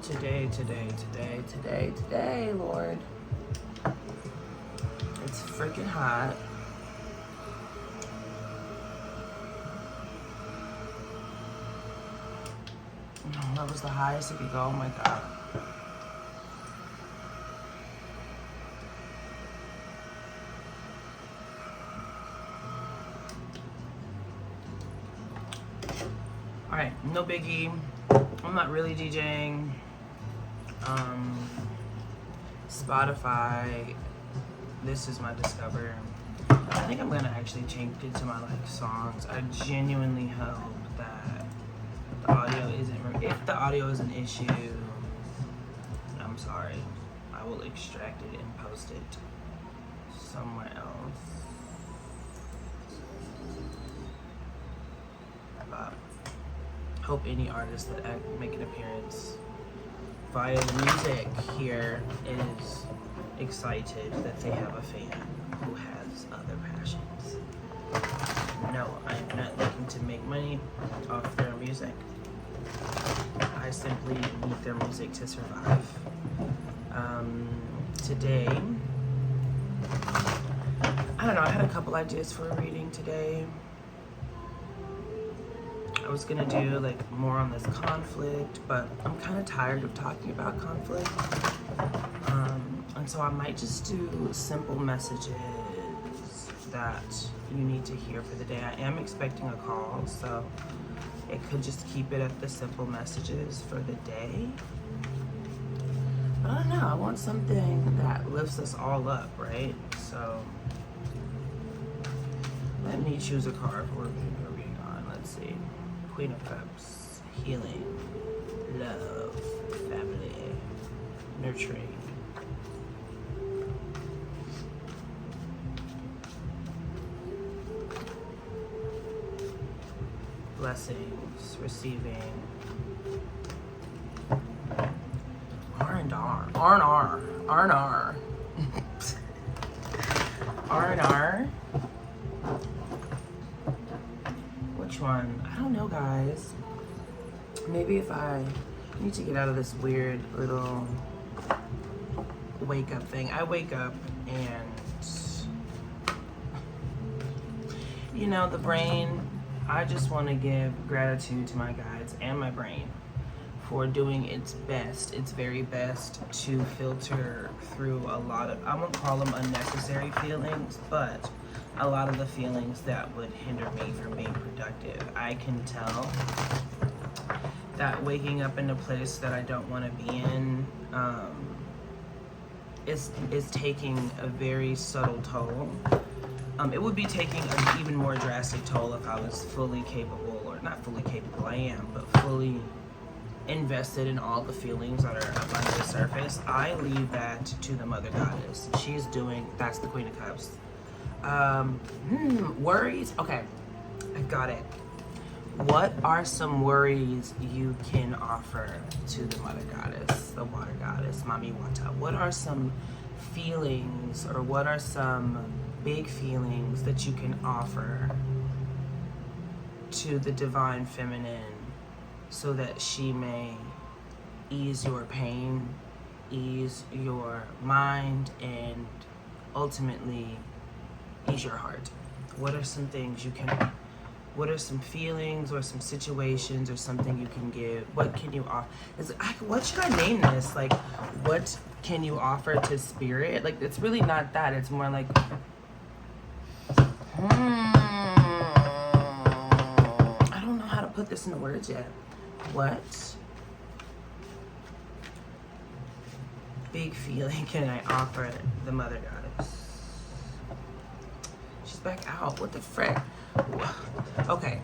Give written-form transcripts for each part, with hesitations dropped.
Today, Lord. It's freaking hot. Oh, that was the highest it could go. Oh my God. All right, no biggie. I'm not really DJing. Spotify, this is my Discover. I think I'm gonna actually change it to my like songs. I genuinely hope that the audio isn't, if the audio is an issue, I'm sorry. I will extract it and post it somewhere else. But hope any artist that make an appearance via the music here is excited that they have a fan who has other passions. No, I'm not looking to make money off their music. I simply need their music to survive. Today, I don't know, I had a couple ideas for a reading today. I was gonna do like more on this conflict, but I'm kind of tired of talking about conflict. And so I might just do simple messages that you need to hear for the day. I am expecting a call, so it could just keep it at the simple messages for the day. But I don't know, I want something that lifts us all up, right? So let me choose a card for a reading on. Let's see. Queen of Cups, healing, love, family, nurturing. Blessings, receiving. R&R. R&R. R&R. R&R. Which one? I don't know, guys. Maybe if I need to get out of this weird little wake up thing. I wake up and, you know, the brain, I just want to give gratitude to my guides and my brain for doing its best, its very best to filter through a lot of, I won't call them unnecessary feelings, but a lot of the feelings that would hinder me from being productive. I can tell that waking up in a place that I don't want to be in is taking a very subtle toll. It would be taking an even more drastic toll if I was fully capable, or not fully capable, I am, but fully invested in all the feelings that are up under the surface. I leave that to the Mother Goddess. She's doing, that's the Queen of Cups. Worries? Okay, I got it. What are some worries you can offer to the Mother Goddess, the Water Goddess, Mami Wata? What are some feelings, or what are some big feelings that you can offer to the Divine Feminine so that she may ease your pain, ease your mind, and ultimately ease your heart? What are some things you can, what are some feelings or some situations or something you can give? What can you offer? What should I name this? Like, what can you offer to spirit? Like, it's really not that. It's more like, I don't know how to put this into words yet. What big feeling can I offer the Mother Goddess? She's back out. What the frick? Okay,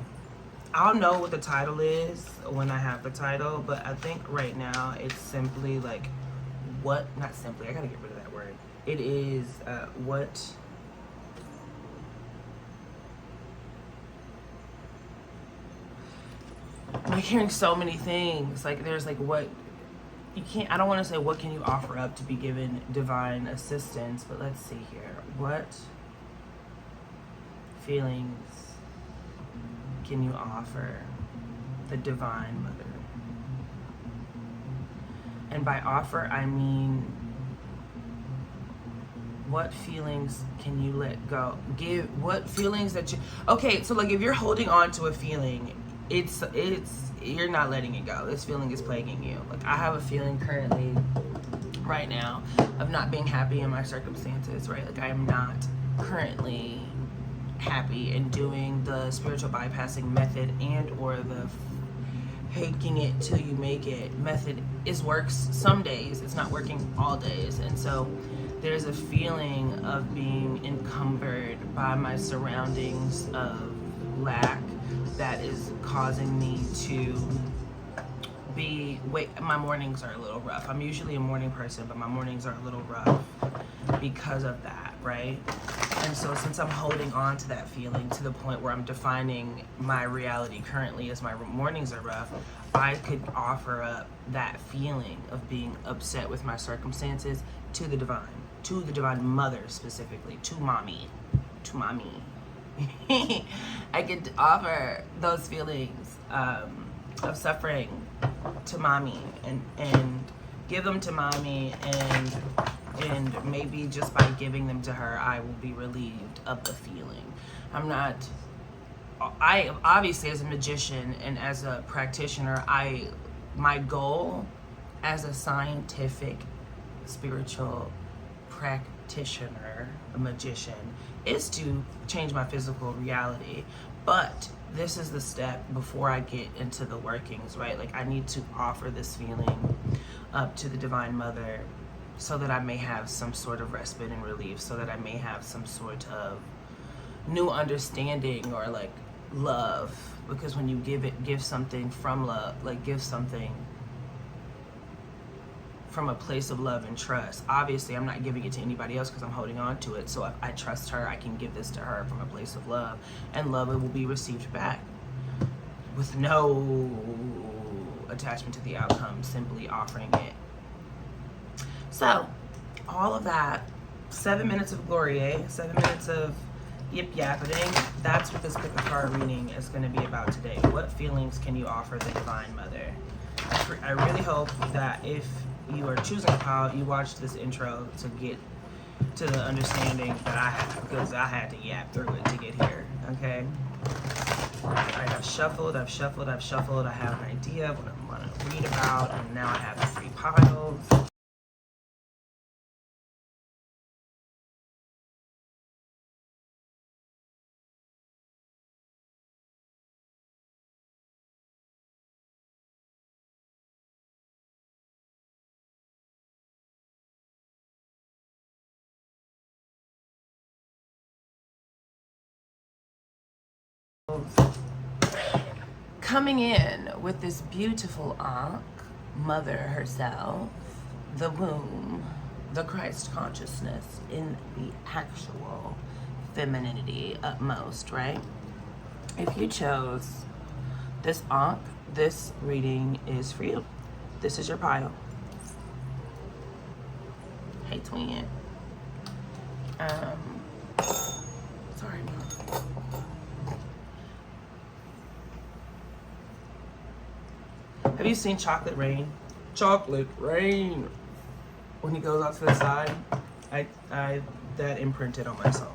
I'll know what the title is when I have the title, but I think right now it's simply like, what, not simply, I gotta get rid of that word. It is, what, I'm hearing so many things. Like, there's like, what, you can't, I don't want to say what can you offer up to be given divine assistance, but let's see here. What feelings can you offer the Divine Mother? And by offer, I mean, what feelings can you let go? What feelings that you, okay, so like if you're holding on to a feeling, it's you're not letting it go. This feeling is plaguing you. Like I have a feeling currently right now of not being happy in my circumstances, right? Like I am not currently happy, and doing the spiritual bypassing method and or the faking it till you make it method works some days. It's not working all days. And so there's a feeling of being encumbered by my surroundings of lack that is causing me to my mornings are a little rough. I'm usually a morning person, but my mornings are a little rough because of that, right? And so since I'm holding on to that feeling to the point where I'm defining my reality currently as my mornings are rough, I could offer up that feeling of being upset with my circumstances to the divine mother, specifically to mommy. I could offer those feelings of suffering to mommy and give them to mommy, and maybe just by giving them to her, I will be relieved of the feeling. I obviously, as a magician and as a practitioner, my goal as a scientific spiritual practitioner, a magician, is to change my physical reality. But this is the step before I get into the workings, right? Like I need to offer this feeling up to the Divine Mother so that I may have some sort of respite and relief, so that I may have some sort of new understanding or like love. Because when you give something from love, like give something from a place of love and trust. Obviously, I'm not giving it to anybody else because I'm holding on to it. So if I trust her, I can give this to her from a place of love, and love it will be received back with no attachment to the outcome, simply offering it. So all of that, 7 minutes of glory, 7 minutes of yip-yapping, that's what this pick a card reading is going to be about today. What feelings can you offer the Divine Mother? I really hope that if you are choosing a pile, you watch this intro to get to the understanding that I have, because I had to yap through it to get here, okay? Alright, I've shuffled. I have an idea of what I want to read about, and now I have the 3 piles. Coming in with this beautiful Ankh, Mother herself, the womb, the Christ consciousness in the actual femininity utmost, right? If you chose this Ankh, this reading is for you. This is your pile. Hey, twin. Sorry, Mom. Have you seen Chocolate Rain? Chocolate Rain. When he goes out to the side, I that imprinted on my soul.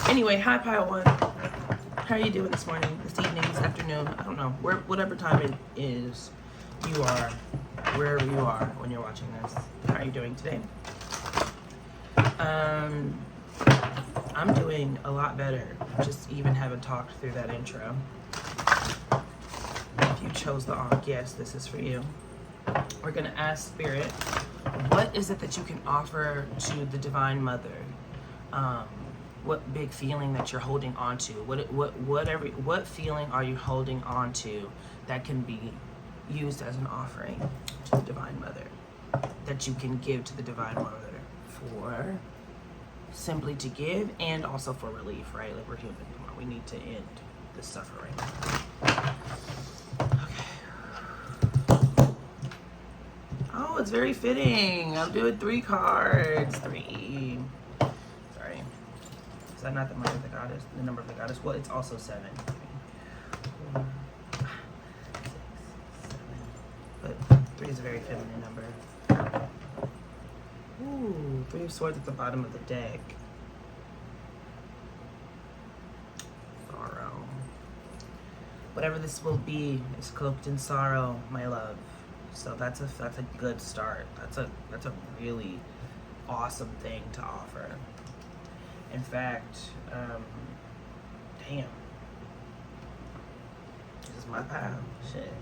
Anyway, hi Pile 1. How are you doing this morning, this evening, this afternoon? I don't know. Whatever time it is, you are, wherever you are when you're watching this. How are you doing today? I'm doing a lot better. Just even haven't talked through that intro. If you chose the Ankh, yes, this is for you. We're gonna ask Spirit, what is it that you can offer to the Divine Mother? What big feeling that you're holding on to? What feeling are you holding on to that can be used as an offering to the Divine Mother, that you can give to the Divine Mother for simply to give and also for relief, right? Like, we're human. Come on, we need to end the suffering. Oh, it's very fitting. I'm doing 3 cards. 3. Sorry. Is that not the number of the goddess? The number of the goddess? Well, it's also 7. 4, 5, 6, 7. But 3 is a very feminine number. Ooh, 3 of Swords at the bottom of the deck. Sorrow. Whatever this will be is cloaked in sorrow, my love. So that's a good start. That's a really awesome thing to offer. In fact, damn. This is my pile. Shit.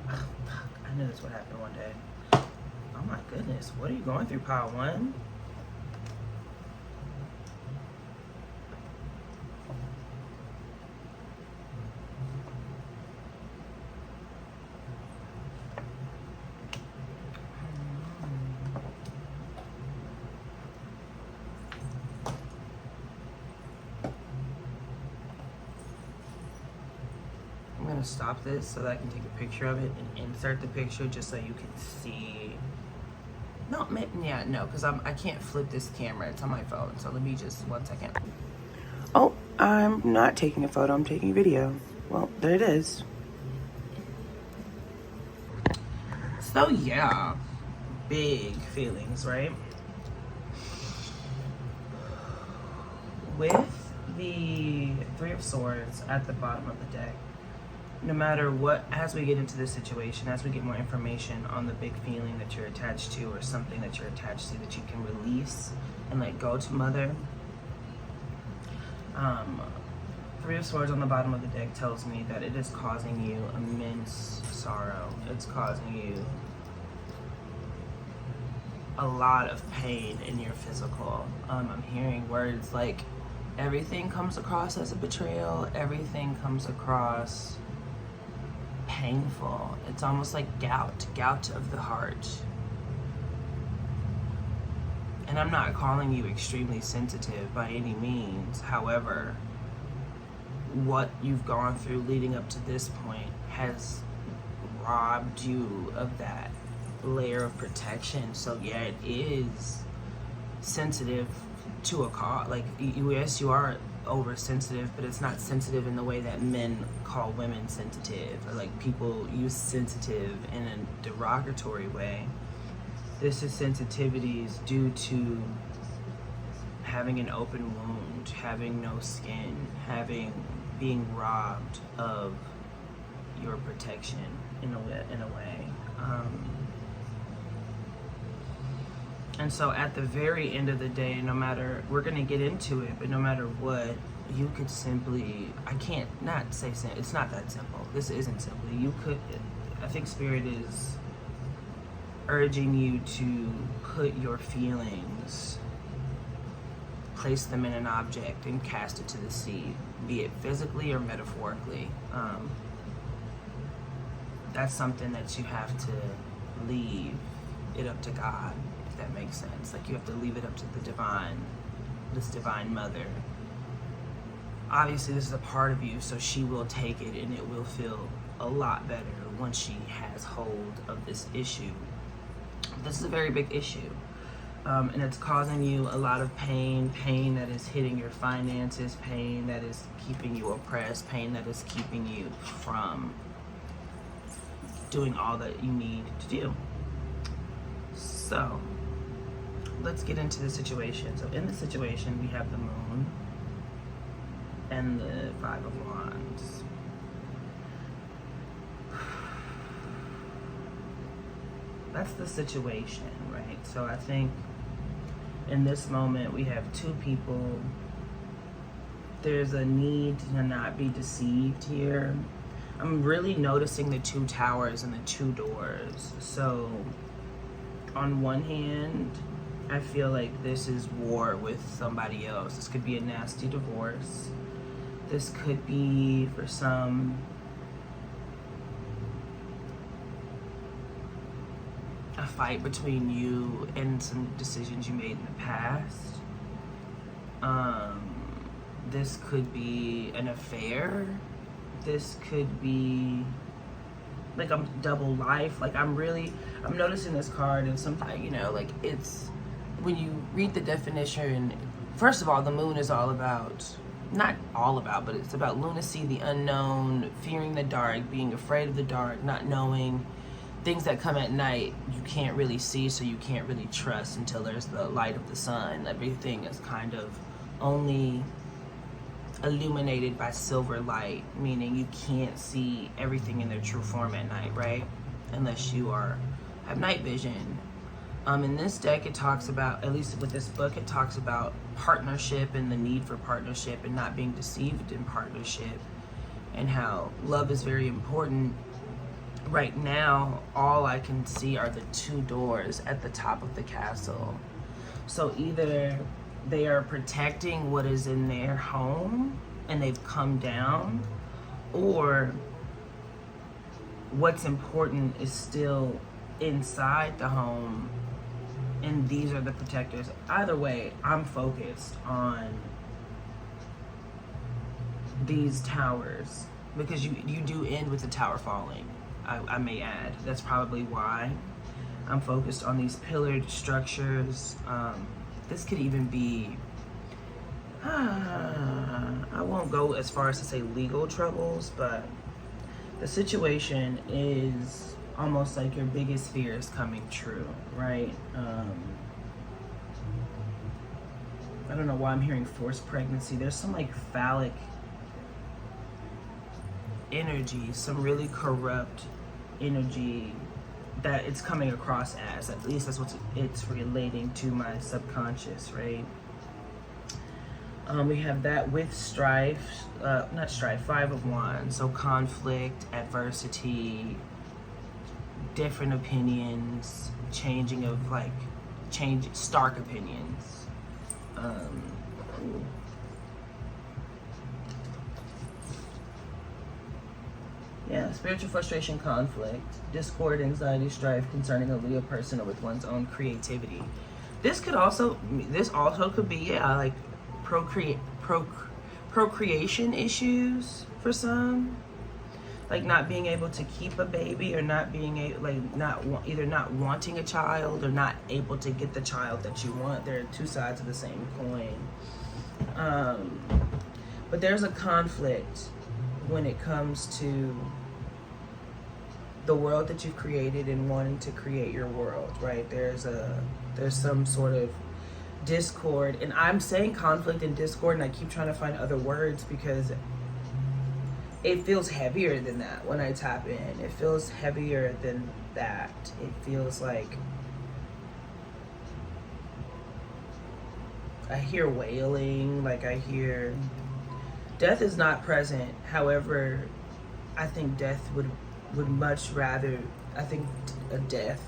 Oh, fuck. I knew this would happen one day. Oh my goodness. What are you going through, pile 1? I'm gonna stop this so that I can take a picture of it and insert the picture just so you can see. No, yeah, no, because I can't flip this camera. It's on my phone. So let me just 1 second. Oh, I'm not taking a photo. I'm taking a video. Well, there it is. So yeah, big feelings, right? With the 3 of Swords at the bottom of the deck, no matter what, as we get into this situation, as we get more information on the big feeling that you're attached to or something that you're attached to that you can release and let go to mother, 3 of Swords on the bottom of the deck tells me that it is causing you immense sorrow. It's causing you a lot of pain in your physical. I'm hearing words like everything comes across as a betrayal, everything comes across painful. It's almost like gout of the heart. And I'm not calling you extremely sensitive by any means. However, what you've gone through leading up to this point has robbed you of that layer of protection. So yeah, it is sensitive to a cause. Like, yes, you are oversensitive, but it's not sensitive in the way that men call women sensitive, or like people use sensitive in a derogatory way. This is sensitivities due to having an open wound, having no skin, being robbed of your protection in a way. And so at the very end of the day, no matter, we're going to get into it, but no matter what, you could simply, I can't not say, it's not that simple. This isn't simple. You could, I think Spirit is urging you to put your feelings, place them in an object and cast it to the sea, be it physically or metaphorically. That's something that you have to leave it up to God. That makes sense. Like, you have to leave it up to the divine, this divine mother. Obviously this is a part of you, so she will take it and it will feel a lot better once she has hold of this issue. This is a very big issue, and it's causing you a lot of pain that is hitting your finances, pain that is keeping you oppressed, pain that is keeping you from doing all that you need to do. So let's get into the situation. So in the situation, we have the Moon and the 5 of Wands. That's the situation, right? So I think in this moment, we have 2 people. There's a need to not be deceived here. I'm really noticing the 2 towers and the 2 doors. So on one hand, I feel like this is war with somebody else. This could be a nasty divorce. This could be, for some, a fight between you and some decisions you made in the past. This could be an affair. This could be like a double life. Like, I'm noticing this card, and sometimes, you know, like, it's, when you read the definition, first of all, the Moon is all about, not all about, but it's about lunacy, the unknown, fearing the dark, being afraid of the dark, not knowing things that come at night you can't really see, so you can't really trust until there's the light of the sun. Everything is kind of only illuminated by silver light, meaning you can't see everything in their true form at night, right? Unless you have night vision. In this deck, it talks about, at least with this book, it talks about partnership and the need for partnership and not being deceived in partnership, and how love is very important. Right now, all I can see are the 2 doors at the top of the castle. So either they are protecting what is in their home and they've come down, or what's important is still inside the home and these are the protectors. Either way, I'm focused on these towers because you do end with the tower falling, I may add. That's probably why I'm focused on these pillared structures. This could even be, I won't go as far as to say legal troubles, but the situation is almost like your biggest fear is coming true, right? I don't know why I'm hearing forced pregnancy. There's some like phallic energy, some really corrupt energy that it's coming across as. At least that's what it's relating to my subconscious, right? We have that with strife, not strife, 5 of Wands. So conflict, adversity, different opinions, changing of stark opinions. Yeah, spiritual frustration, conflict, discord, anxiety, strife concerning a Leo person or with one's own creativity. This also could be, yeah, like procreation issues for some, like not being able to keep a baby, or not being able, like either not wanting a child or not able to get the child that you want. There are 2 sides of the same coin. But there's a conflict when it comes to the world that you've created and wanting to create your world, right? There's some sort of discord, and I'm saying conflict and discord, and I keep trying to find other words because it feels heavier than that when I tap in. It feels heavier than that. It feels like I hear wailing, like I hear death is not present. However, I think death would much rather, I think a death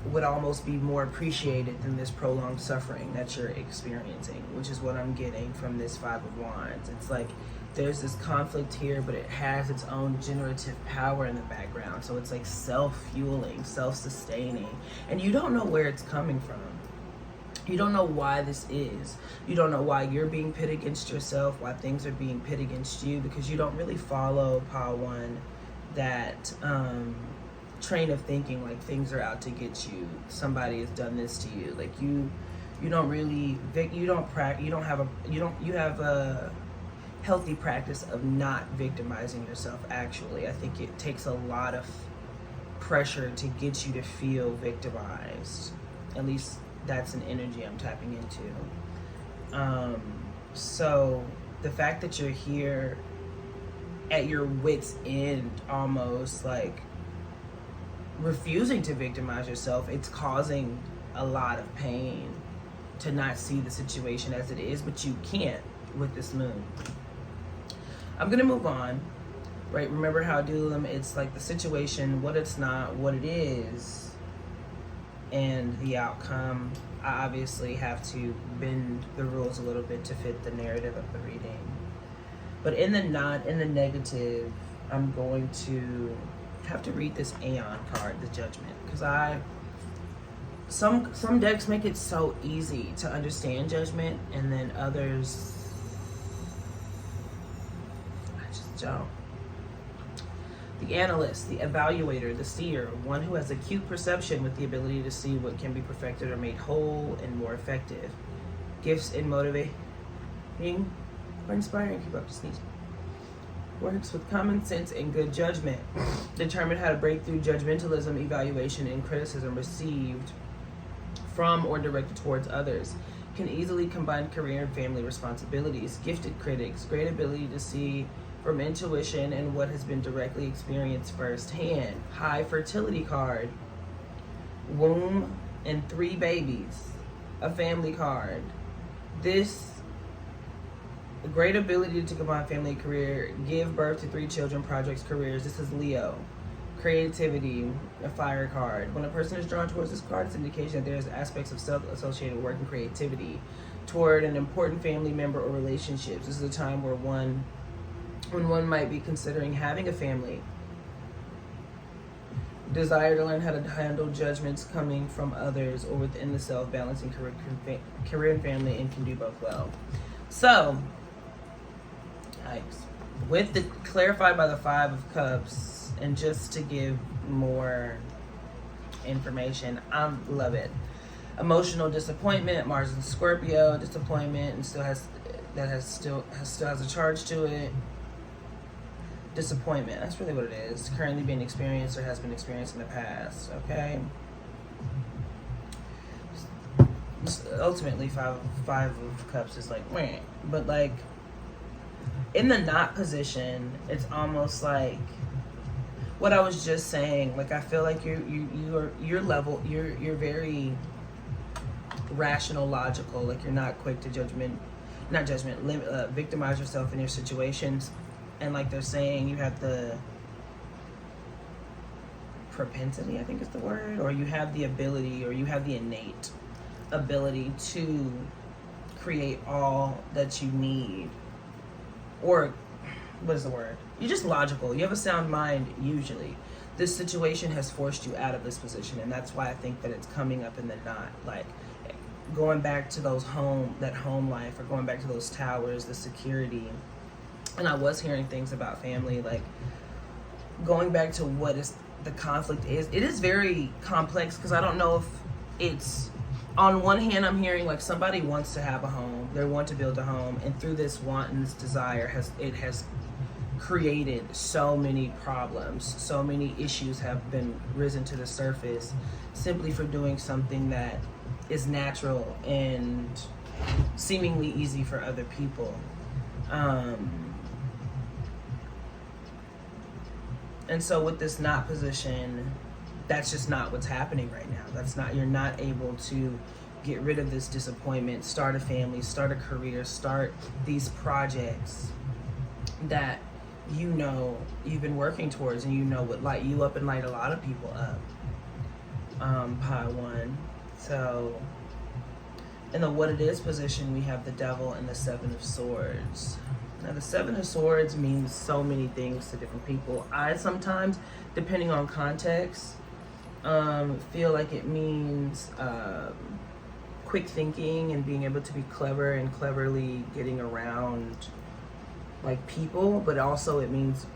would almost be more appreciated than this prolonged suffering that you're experiencing, which is what I'm getting from this 5 of Wands. It's like there's this conflict here, but it has its own generative power in the background. So it's like self-fueling, self-sustaining, and you don't know where it's coming from. You don't know why this is. You don't know why you're being pit against yourself, why things are being pit against you, because you don't really follow Power One, that train of thinking, like things are out to get you. Somebody has done this to you. Like you don't really, you have a healthy practice of not victimizing yourself. Actually, I think it takes a lot of pressure to get you to feel victimized. At least that's an energy I'm tapping into. So the fact that you're here at your wit's end, almost like refusing to victimize yourself, it's causing a lot of pain to not see the situation as it is, but you can't with this moon. I'm gonna move on, right? Remember how I do them? It's like the situation, what it's not, what it is, and the outcome. I obviously have to bend the rules a little bit to fit the narrative of the reading. But in the negative, I'm going to have to read this Aeon card, the Judgment, because some decks make it so easy to understand Judgment, and then others I just don't. The analyst, the evaluator, the seer, one who has acute perception with the ability to see what can be perfected or made whole and more effective. Gifts in motivating or inspiring. Keep up to sneeze. works with common sense and good judgment. Determine how to break through judgmentalism, evaluation, and criticism received from or directed towards others. Can easily combine career and family responsibilities. Gifted critics, great ability to see from intuition and what has been directly experienced firsthand. High fertility card, womb and 3 babies. A family card. This great ability to combine family and career, give birth to 3 children, projects, careers. This is Leo. Creativity, a fire card. When a person is drawn towards this card, it's an indication that there's aspects of self-associated work and creativity toward an important family member or relationships. This is a time where when one might be considering having a family. Desire to learn how to handle judgments coming from others or within the self, balancing career and family, and can do both well. So, with the clarified by the 5 of Cups, and just to give more information, I love it. Emotional disappointment, Mars and Scorpio, disappointment, and still has a charge to it. Disappointment, that's really what it is. Currently being experienced or has been experienced in the past. Okay. Ultimately, five of Cups is like, meh. But like in the not position, it's almost like what I was just saying. Like I feel like you're very rational, logical. Like you're not quick to victimize yourself in your situations. And like they're saying, you have the propensity, I think is the word, or you have the ability, or you have the innate ability to create all that you need. Or, what is the word? You're just logical. You have a sound mind, usually. This situation has forced you out of this position, and that's why I think that it's coming up in the knot. Like, going back to that home life, or going back to those towers, the security. And I was hearing things about family, like going back to what is the conflict is. It is very complex because I don't know if it's, on one hand, I'm hearing like somebody wants to have a home, they want to build a home, and through this want and this desire has created so many problems, so many issues have been risen to the surface simply for doing something that is natural and seemingly easy for other people. And so with this not position, that's just not what's happening right now. You're not able to get rid of this disappointment, start a family, start a career, start these projects that you know you've been working towards, and you know would light you up and light a lot of people up. Pi 1. So in the what it is position, we have the Devil and the 7 of Swords. Now, the 7 of Swords means so many things to different people. I sometimes, depending on context, feel like it means quick thinking and being able to be clever and cleverly getting around like people, but also it means,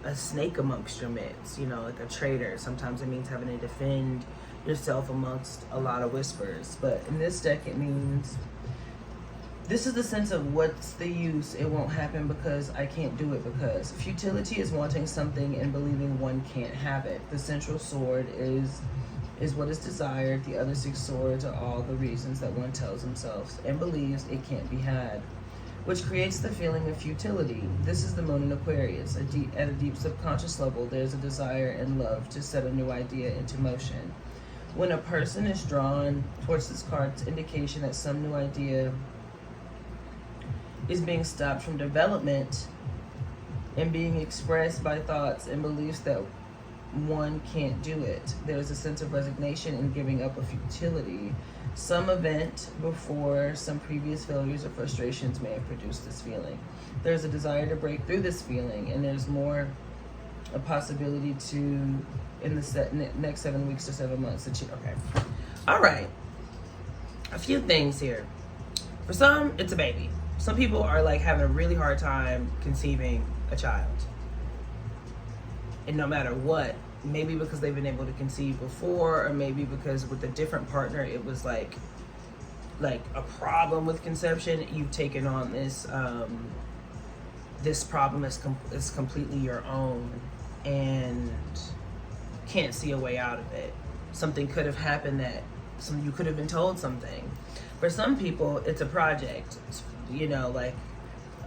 a snake amongst your midst, like a traitor. Sometimes it means having to defend yourself amongst a lot of whispers. But in this deck, it means this is the sense of what's the use, it won't happen because I can't do it because. Futility is wanting something and believing one can't have it. The central sword is what is desired. The other 6 swords are all the reasons that one tells themselves and believes it can't be had, which creates the feeling of futility. This is the moon in Aquarius. At a deep subconscious level, there's a desire and love to set a new idea into motion. When a person is drawn towards this card, it's indication that some new idea is being stopped from development and being expressed by thoughts and beliefs that one can't do it. There's a sense of resignation and giving up of futility. Some event before some previous failures or frustrations may have produced this feeling. There's a desire to break through this feeling, and there's more a possibility to, in the next 7 weeks to 7 months. Okay. All right. A few things here. For some, it's a baby. Some people are like having a really hard time conceiving a child. And no matter what, maybe because they've been able to conceive before, or maybe because with a different partner, it was like like a problem with conception. You've taken on this this problem is completely your own and can't see a way out of it. Something could have happened that you could have been told something. For some people, it's a project. You know, like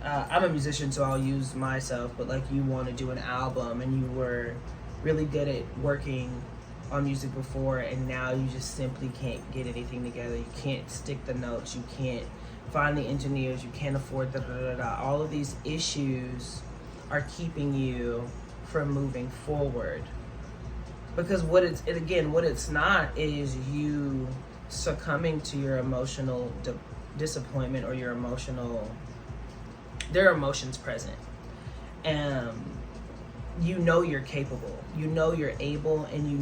I'm a musician, so I'll use myself, but like you want to do an album and you were really good at working on music before, and now you just simply can't get anything together. You can't stick the notes, you can't find the engineers, you can't afford all of these issues are keeping you from moving forward. Because what it's not is you succumbing to your emotional disappointment or your there are emotions present. You know you're capable, you know you're able, and you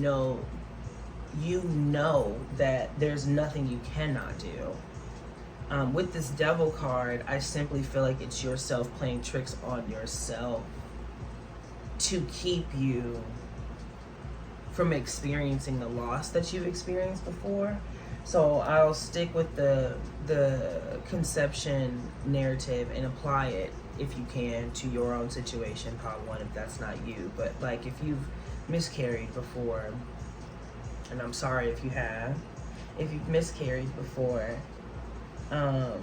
know that there's nothing you cannot do. With this devil card, I simply feel like it's yourself playing tricks on yourself to keep you from experiencing the loss that you've experienced before. So I'll stick with the conception narrative and apply it, if you can, to your own situation, part one, if that's not you. But like if you've miscarried before, and I'm sorry if you have, if you've miscarried before, the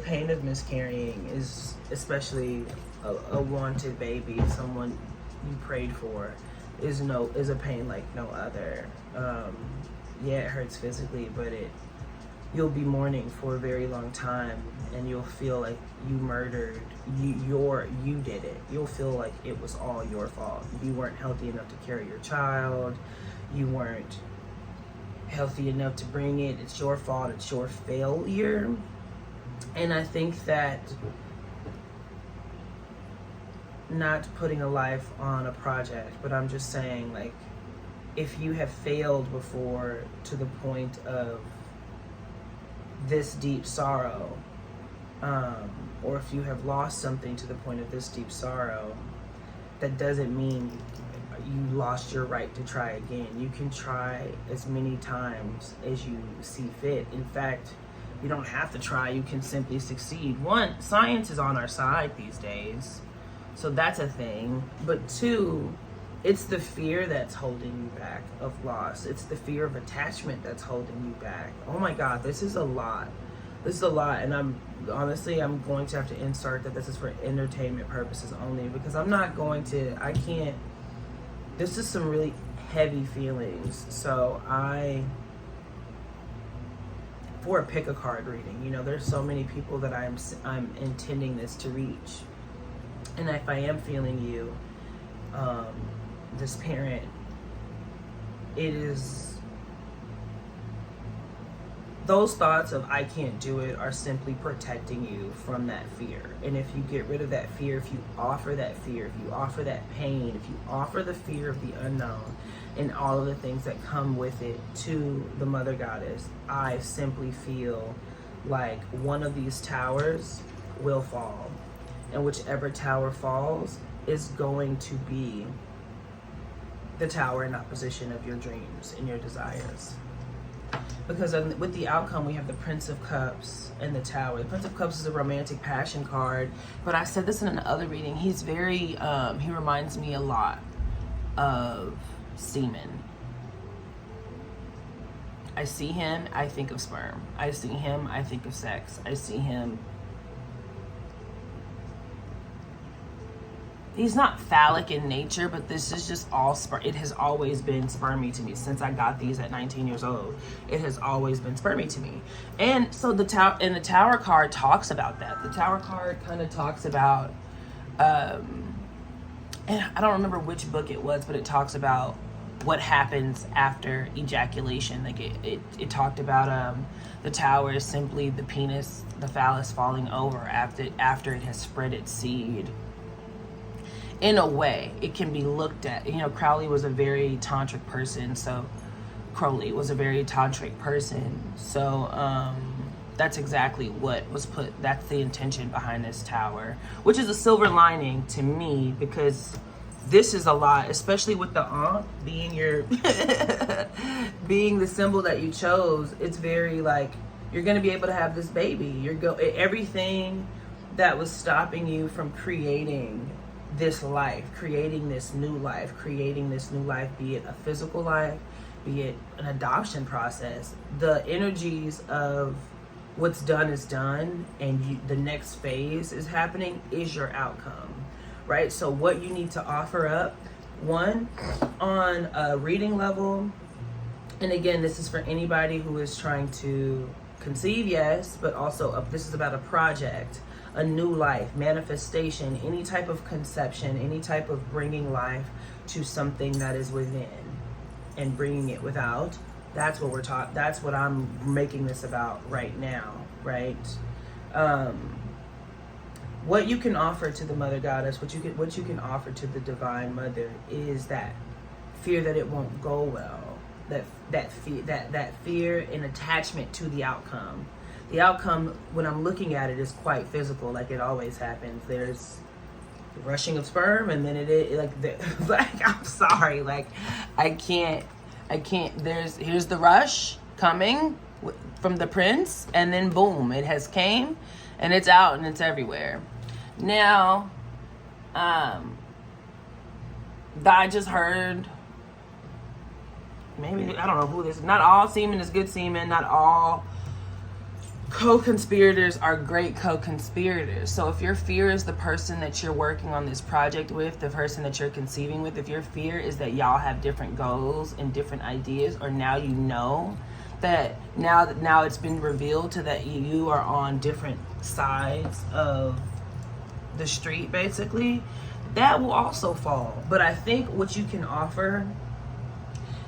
pain of miscarrying is, especially a wanted baby, someone you prayed for, is a pain like no other. Yeah, it hurts physically, but you'll be mourning for a very long time, and you'll feel like you did it. You'll feel like it was all your fault. You weren't healthy enough to carry your child. You weren't healthy enough to bring it. It's your fault. It's your failure. And I think that not putting a life on a project, but I'm just saying, like, if you have failed before to the point of this deep sorrow, or if you have lost something to the point of this deep sorrow, that doesn't mean you lost your right to try again. You can try as many times as you see fit. In fact, you don't have to try, you can simply succeed. One, science is on our side these days, so that's a thing. But two, it's the fear that's holding you back of loss. It's the fear of attachment that's holding you back. Oh my God, this is a lot. This is a lot, and I'm going to have to insert that this is for entertainment purposes only, because I can't, this is some really heavy feelings. So for a pick a card reading, you know, there's so many people that I'm intending this to reach. And if I am feeling you, this parent, it is, those thoughts of I can't do it are simply protecting you from that fear. And if you get rid of that fear, if you offer that fear, if you offer that pain, if you offer the fear of the unknown and all of the things that come with it to the Mother Goddess, I simply feel like one of these towers will fall. And whichever tower falls is going to be the tower in opposition of your dreams and your desires. Because with the outcome, we have the Prince of Cups and the Tower. The Prince of Cups is a romantic passion card, but I said this in another reading. He's very, he reminds me a lot of semen. I see him, I think of sperm. I see him, I think of sex. I see him. He's not phallic in nature, but this is just all it has always been spermy to me since I got these at 19 years old. It has always been spermy to me. And so the Tower card talks about that. The Tower card kind of talks about, and I don't remember which book it was, but it talks about what happens after ejaculation. Like it talked about the Tower is simply the penis, the phallus falling over after it has spread its seed. In a way, it can be looked at. You know, Crowley was a very tantric person, so that's exactly what was that's the intention behind this tower, which is a silver lining to me, because this is a lot, especially with the Ankh being your being the symbol that you chose. It's very like, you're going to be able to have this baby. Everything that was stopping you from creating this life, creating this new life, be it a physical life, be it an adoption process. The energies of what's done is done, and the next phase is happening, is your outcome, right? So what you need to offer up, one, on a reading level, and again, this is for anybody who is trying to conceive, yes, but also this is about a project, a new life, manifestation, any type of conception, any type of bringing life to something that is within and bringing it without. That's what we're talking. That's what I'm making this about right now, right? What you can offer to the Mother Goddess, what you can offer to the Divine Mother, is that fear that it won't go well, that fear and attachment to the outcome. The outcome, when I'm looking at it, is quite physical, like it always happens. There's the rushing of sperm, and then like I'm sorry, like I can't. Here's the rush coming from the prince, and then boom, it has came, and it's out, and it's everywhere. Now, I just heard, maybe, I don't know who this is. Not all semen is good semen. Not all co-conspirators are great co-conspirators. So if your fear is the person that you're working on this project with, the person that you're conceiving with, if your fear is that y'all have different goals and different ideas, or now you know that now it's been revealed to that you are on different sides of the street, basically, that will also fall. But I think what you can offer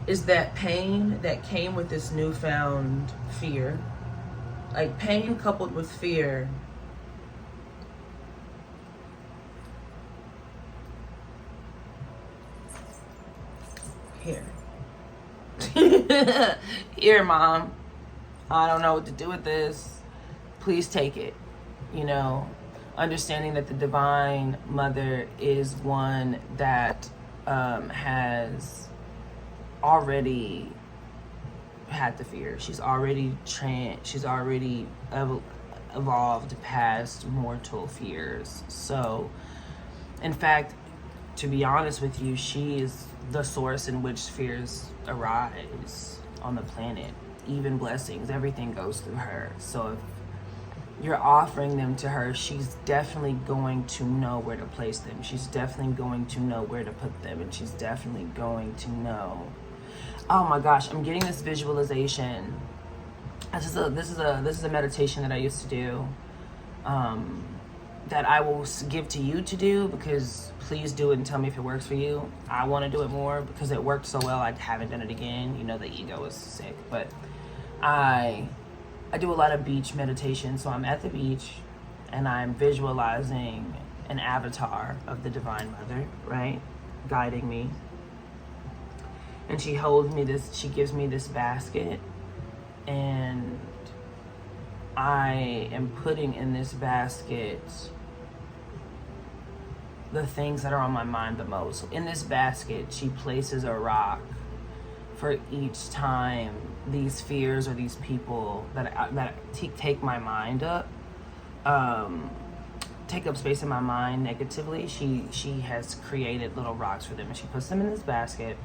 is that pain that came with this newfound fear. Like, pain coupled with fear here. Here, Mom. I don't know what to do with this. Please take it. You know, understanding that the Divine Mother is one that has already had the fear. She's already evolved past mortal fears. So, in fact, to be honest with you, she is the source in which fears arise on the planet. Even blessings, everything goes through her. So if you're offering them to her, she's definitely going to know where to place them. She's definitely going to know where to put them, and she's definitely going to know. Oh my gosh, I'm getting this visualization. This is a meditation that I used to do, that I will give to you to do, because please do it and tell me if it works for you. I want to do it more because it worked so well. I haven't done it again. You know, the ego is sick, but I do a lot of beach meditation. So I'm at the beach and I'm visualizing an avatar of the Divine Mother, right, guiding me. And she holds me she gives me this basket, and I am putting in this basket the things that are on my mind the most. So in this basket, she places a rock for each time these fears or these people that take my mind up, take up space in my mind negatively. She has created little rocks for them, and she puts them in this basket.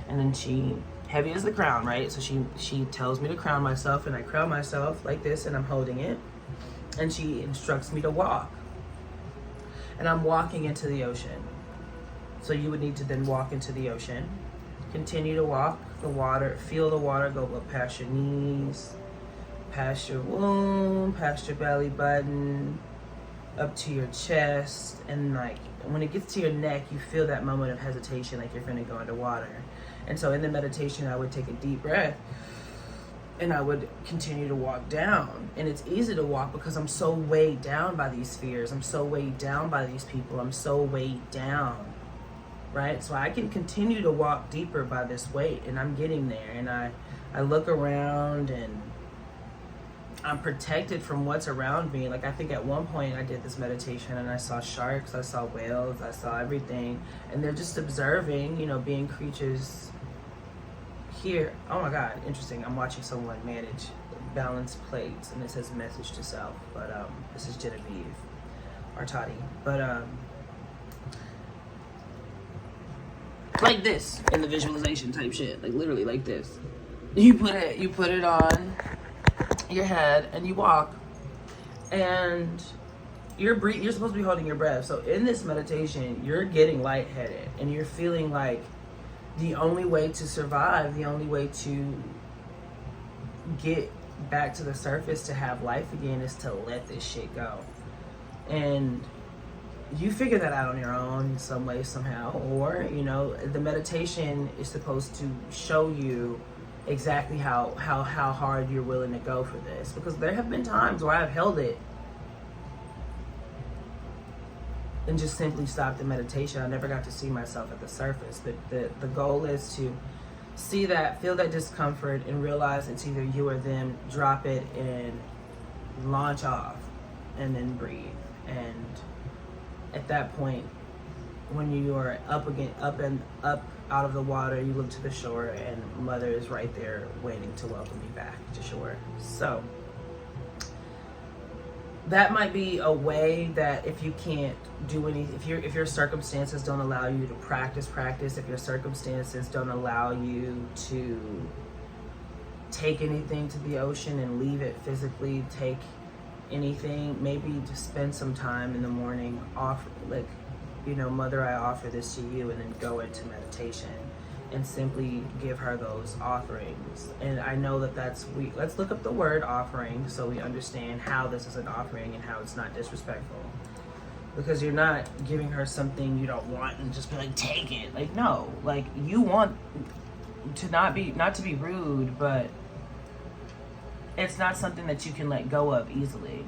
And then she, heavy as the crown, right? So she tells me to crown myself, and I crown myself like this, and I'm holding it. And she instructs me to walk. And I'm walking into the ocean. So you would need to then walk into the ocean. Continue to walk the water, feel the water go up past your knees, past your womb, past your belly button, up to your chest. And like, when it gets to your neck, you feel that moment of hesitation, like you're gonna go underwater. And so in the meditation, I would take a deep breath and I would continue to walk down. And it's easy to walk because I'm so weighed down by these fears. I'm so weighed down by these people. I'm so weighed down, right? So I can continue to walk deeper by this weight, and I'm getting there. And I look around, and I'm protected from what's around me. Like, I think at one point I did this meditation and I saw sharks, I saw whales, I saw everything, and they're just observing, you know, being creatures here. Oh my God, interesting. I'm watching someone manage balanced plates, and it says message to self, but this is Genevieve Artati. But like this in the visualization type shit, like literally like this. You put it on your head and you walk, and you're supposed to be holding your breath. So in this meditation, you're getting lightheaded and you're feeling like the only way to survive, the only way to get back to the surface, to have life again, is to let this shit go. And you figure that out on your own in some way, somehow. Or, you know, the meditation is supposed to show you exactly how hard you're willing to go for this. Because there have been times where I've held it and just simply stopped the meditation. I never got to see myself at the surface. But the goal is to see that, feel that discomfort, and realize it's either you or them. Drop it and launch off, and then breathe. And at that point, when you are up out of the water, you look to the shore, and Mother is right there waiting to welcome you back to shore. So that might be a way that if you can't do any, if your circumstances don't allow you to practice, if your circumstances don't allow you to take anything to the ocean and leave it physically, take anything, maybe to spend some time in the morning off, like, you know, Mother, I offer this to you, and then go into meditation and simply give her those offerings. And I know let's look up the word offering so we understand how this is an offering and how it's not disrespectful. Because you're not giving her something you don't want and just be like, take it. Like, no, like, you want to not to be rude, but it's not something that you can let go of easily.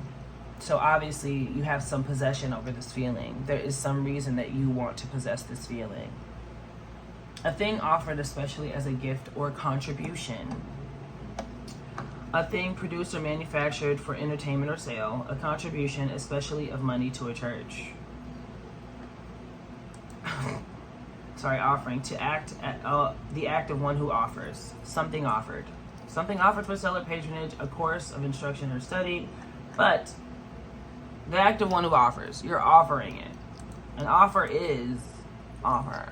So obviously you have some possession over this feeling. There is some reason that you want to possess this feeling. A thing offered especially as a gift or contribution. A thing produced or manufactured for entertainment or sale. A contribution, especially of money, to a church. Offering. To act at the act of one who offers. Something offered. Something offered for sale or patronage, a course of instruction or study. But the act of one who offers. You're offering it. An offer is offer.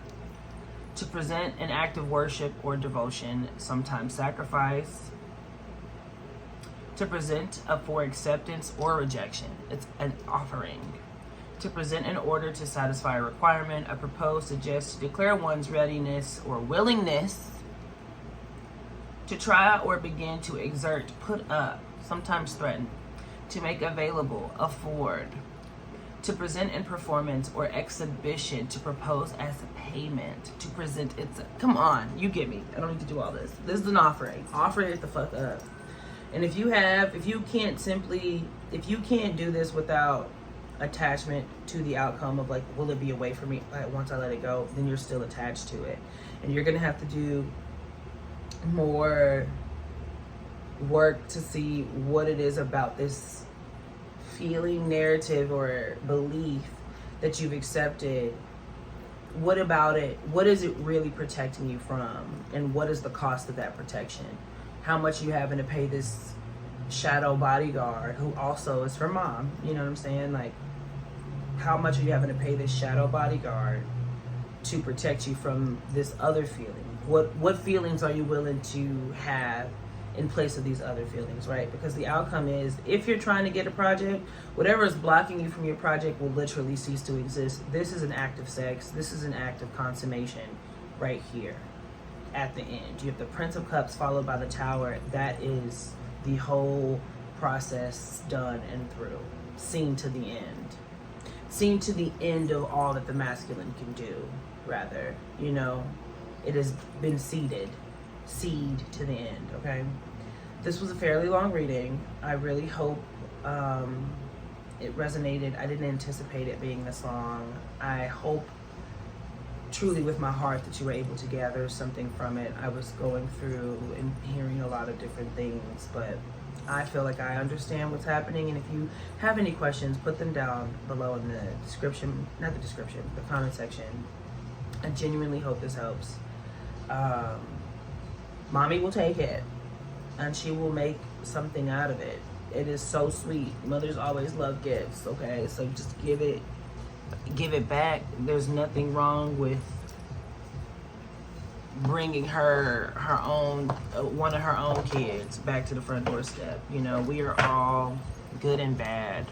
To present an act of worship or devotion, sometimes sacrifice. To present for acceptance or rejection. It's an offering. To present in order to satisfy a requirement, a propose, suggest, to declare one's readiness or willingness. To try or begin to exert, put up, sometimes threaten. To make available, afford. To present in performance or exhibition, to propose as a payment, to present come on, you get me. I don't need to do all this. This is an offering. Offer it the fuck up. And if you can't do this without attachment to the outcome of, like, will it be away from me once I let it go, then you're still attached to it. And you're gonna have to do more work to see what it is about this feeling, narrative, or belief that you've accepted. What about it? What is it really protecting you from? And what is the cost of that protection? How much are you having to pay this shadow bodyguard who also is for mom? You know what I'm saying? Like, how much are you having to pay this shadow bodyguard to protect you from this other feeling? What feelings are you willing to have in place of these other feelings, right? Because the outcome is, if you're trying to get a project, whatever is blocking you from your project will literally cease to exist. This is an act of sex. This is an act of consummation right here at the end. You have the Prince of Cups followed by the Tower. That is the whole process done and through. Seen to the end. Seen to the end of all that the masculine can do, rather. You know, it has been seed to the end, okay? This was a fairly long reading. I really hope it resonated. I didn't anticipate it being this long. I hope truly with my heart that you were able to gather something from it. I was going through and hearing a lot of different things, but I feel like I understand what's happening, and if you have any questions, put them down below in the description, not the description, the comment section. I genuinely hope this helps. Mommy will take it, and she will make something out of it. It is so sweet. Mothers always love gifts, okay? So just give it back. There's nothing wrong with bringing her own one of her own kids back to the front doorstep. You know, we are all good and bad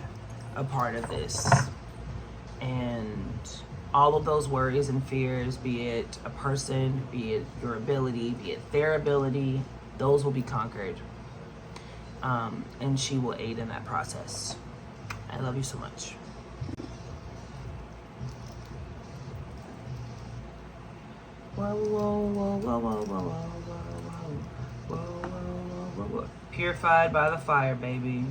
a part of this, and all of those worries and fears, be it a person, be it your ability, be it their ability, those will be conquered, and she will aid in that process. I love you so much. Whoa, whoa, whoa, whoa, whoa, whoa, whoa, whoa, whoa, whoa. Purified by the fire, baby.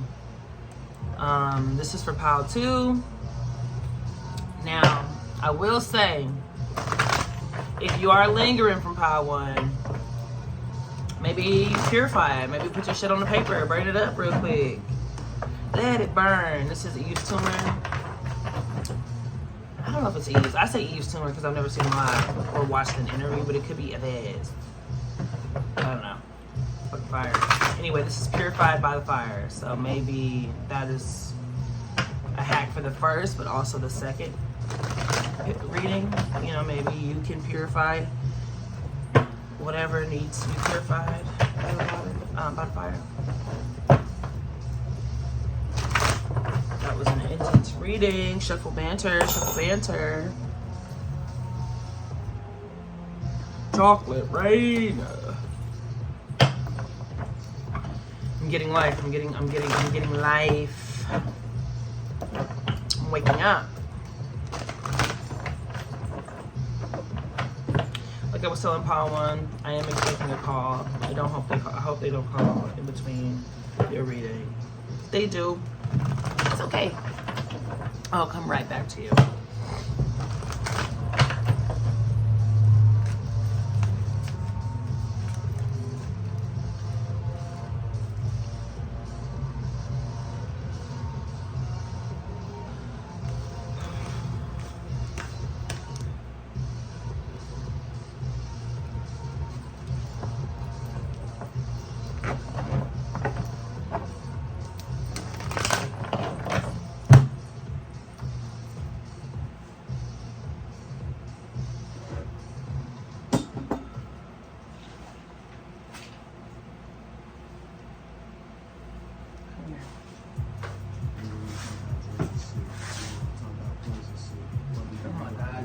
This is for pile 2. Now, I will say, if you are lingering from pile 1, maybe purify it. Maybe put your shit on the paper, burn it up real quick. Let it burn. This is Eve's tumor. I don't know if it's Eve's. I say Eve's tumor because I've never seen him live or watched an interview, but it could be Eve's. I don't know. Fucking fire. Anyway, this is purified by the fire. So maybe that is a hack for the first, but also the second reading. You know, maybe you can purify whatever needs to be purified by the fire. That was an intense reading. Shuffle banter, shuffle banter. Chocolate rain. I'm getting life. I'm getting life. I'm waking up. Like I was telling pile 1, I am expecting a call. I hope they don't call in between their reading. If they do, it's okay. I'll come right back to you.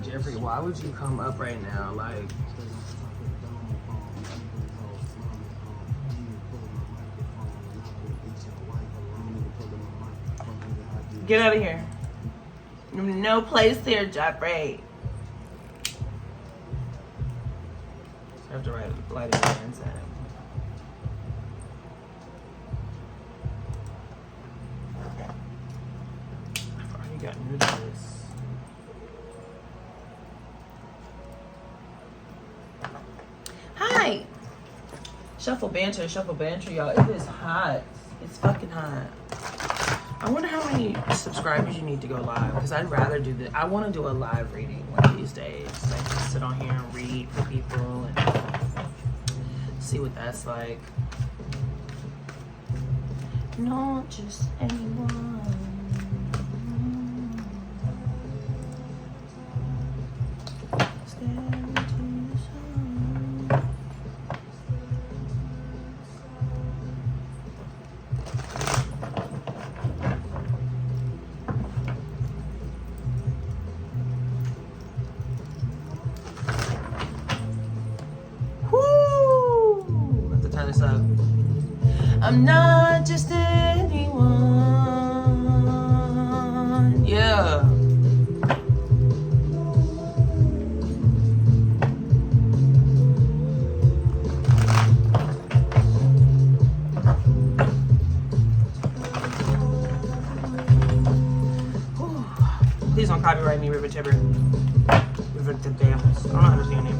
Jeffrey, why would you come up right now? Like, get out of here. No place here, Jeffrey. I have to light it in inside. I've already gotten rid of this. Hi. Shuffle banter, y'all. It is hot. It's fucking hot. I wonder how many subscribers you need to go live, because I'd rather do this. I want to do a live reading one of these days. Like, just sit on here and read for people and see what that's like. Not just anyone. I'm not just anyone. Yeah. Please don't copyright me, River Tibber. River Tibber. I don't know how to say your name.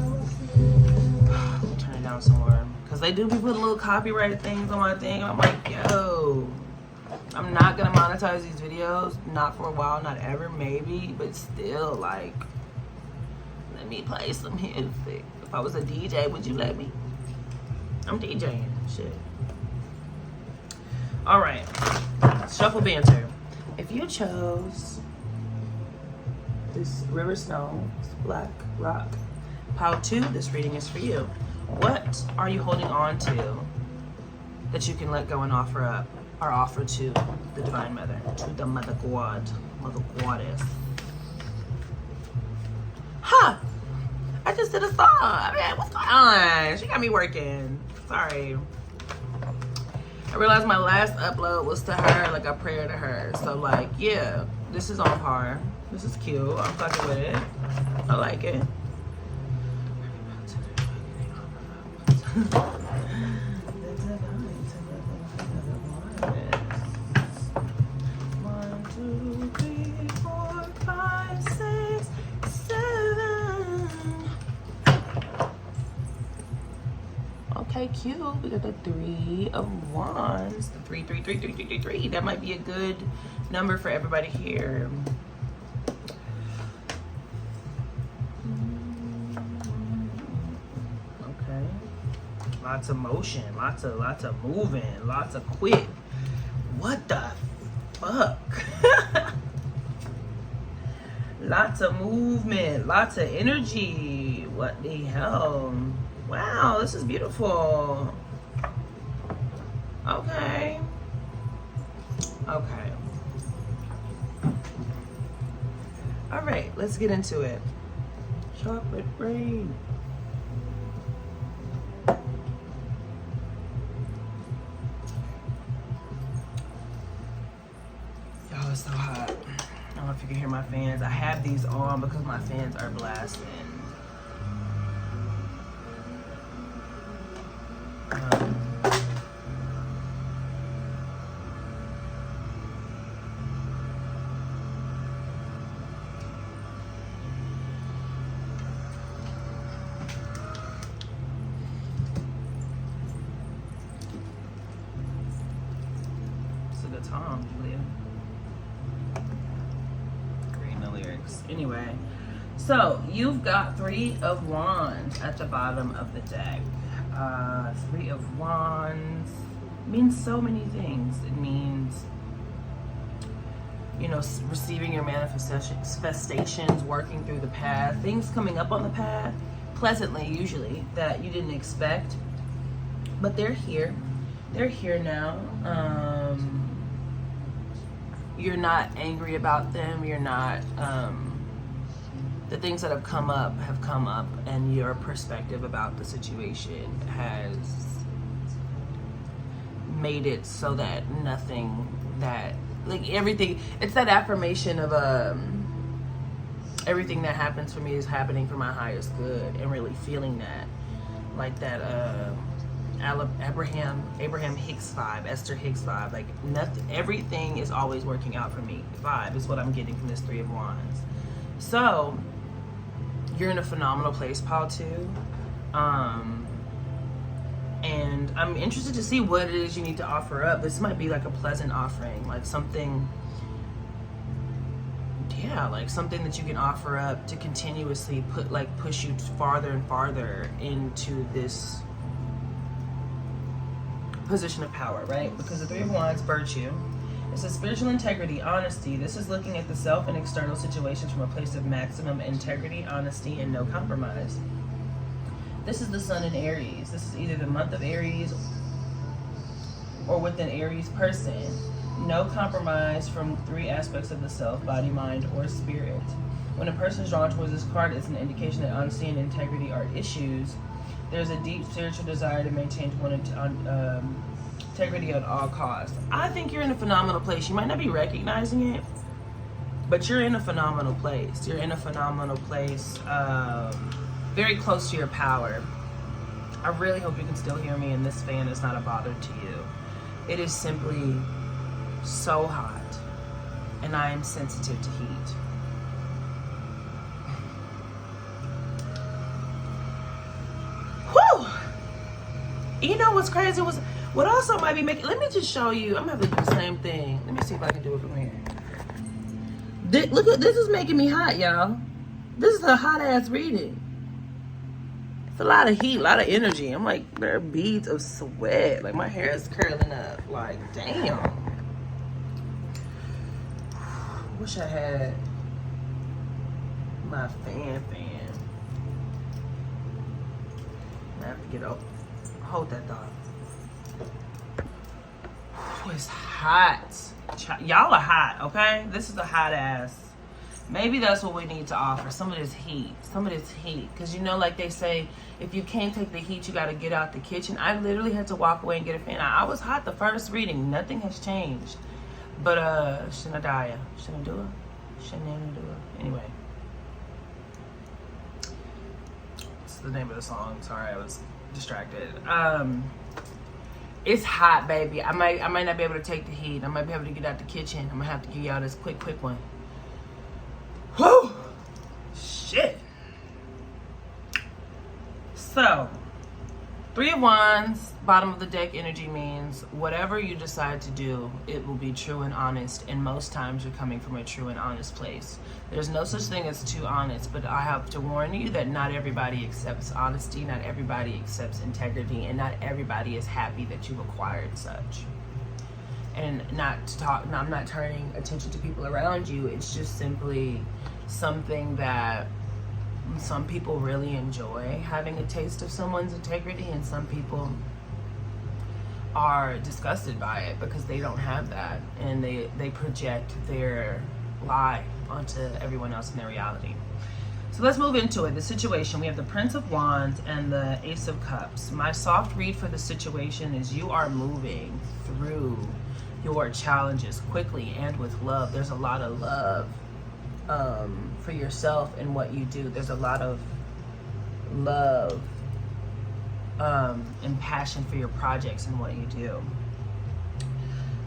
Turn it down somewhere. Because they do be putting little copyright things on my thing. I'm like, yo, I'm not gonna monetize these videos, not for a while, not ever, maybe, but still, like, let me play some music. If I was a DJ, would you let me? I'm DJing, shit. All right, shuffle banter. If you chose this River Snow Black Rock Pile 2, this reading is for you. What are you holding on to that you can let go and offer up, or offer to the Divine Mother, to the Mother God, Mother Goddess? Huh! I just did a song. I mean, what's going on? She got me working. Sorry. I realized my last upload was to her, like a prayer to her. So, like, yeah, this is on par. This is cute. I'm fucking with it. I like it. One, two, three, 4, 5, 6, 7. Okay, cute. We got the 3 of Wands. The 3, 3, 3, 3, 3, 3, 3. That might be a good number for everybody here. Okay. Lots of motion, lots of moving, lots of quick. What the fuck? Lots of movement, lots of energy. What the hell? Wow, this is beautiful. Okay. Okay. All right, let's get into it. Chocolate rain. Y'all, it's so hot. I don't know if you can hear my fans. I have these on because my fans are blasting. It's a good song, Julia. Reading the lyrics. Anyway, so you've got 3 of Wands at the bottom of the deck. 3 of Wands means so many things. It means, you know, receiving your manifestations, working through the path, things coming up on the path, pleasantly usually, that you didn't expect, but they're here. They're here now. You're not angry about them. You're not, the things that have come up, and your perspective about the situation has made it so that nothing that, like, everything, it's that affirmation of everything that happens for me is happening for my highest good, and really feeling that, like that Abraham Hicks vibe, Esther Hicks vibe, like nothing, everything is always working out for me vibe is what I'm getting from this 3 of Wands. So you're in a phenomenal place, Pile 2. And I'm interested to see what it is you need to offer up. This might be like a pleasant offering, like something, yeah, like something that you can offer up to continuously push you farther and farther into this position of power, right? Because the 3 of Wands, virtue. It's a spiritual integrity, honesty. This is looking at the self and external situations from a place of maximum integrity, honesty, and no compromise. This is the Sun in Aries. This is either the month of Aries or with an Aries person. No compromise from 3 aspects of the self, body, mind, or spirit. When a person is drawn towards this card, it's an indication that honesty and integrity are issues. There's a deep spiritual desire to maintain integrity at all costs. I think you're in a phenomenal place. You might not be recognizing it, but you're in a phenomenal place. You're in a phenomenal place, very close to your power. I really hope you can still hear me and this fan is not a bother to you. It is simply so hot, and I am sensitive to heat. You know what's crazy was what also might be making. Let me just show you. I'm gonna have to do the same thing. Let me see if I can do it from here. Look at this is making me hot, y'all. This is a hot ass reading. It's a lot of heat, a lot of energy. I'm like, there are beads of sweat. Like my hair is curling up. Like, damn. Wish I had my fan. I have to get up. Hold that thought. Oh, it's hot. Y'all are hot, okay? This is a hot ass. Maybe that's what we need to offer. Some of this heat. Because you know, like they say, if you can't take the heat, you got to get out the kitchen. I literally had to walk away and get a fan. I was hot the first reading. Nothing has changed. But, Shenandoah. Anyway. It's the name of the song. Sorry, I was distracted. It's hot, baby. I might not be able to take the heat. I might be able to get out the kitchen. I'm gonna have to give y'all this quick one. Whew! Shit. So, 3 of Wands, bottom of the deck energy means whatever you decide to do, it will be true and honest, and most times you're coming from a true and honest place. There's no such thing as too honest, but I have to warn you that not everybody accepts honesty, not everybody accepts integrity, and not everybody is happy that you've acquired such. And I'm not turning attention to people around you, it's just simply something that some people really enjoy, having a taste of someone's integrity, and some people are disgusted by it because they don't have that, and they project their lie onto everyone else in their reality. So let's move into it. The situation, we have the Prince of Wands and the Ace of Cups. My soft read for the situation is you are moving through your challenges quickly and with love. There's a lot of love for yourself and what you do. There's a lot of love and passion for your projects and what you do.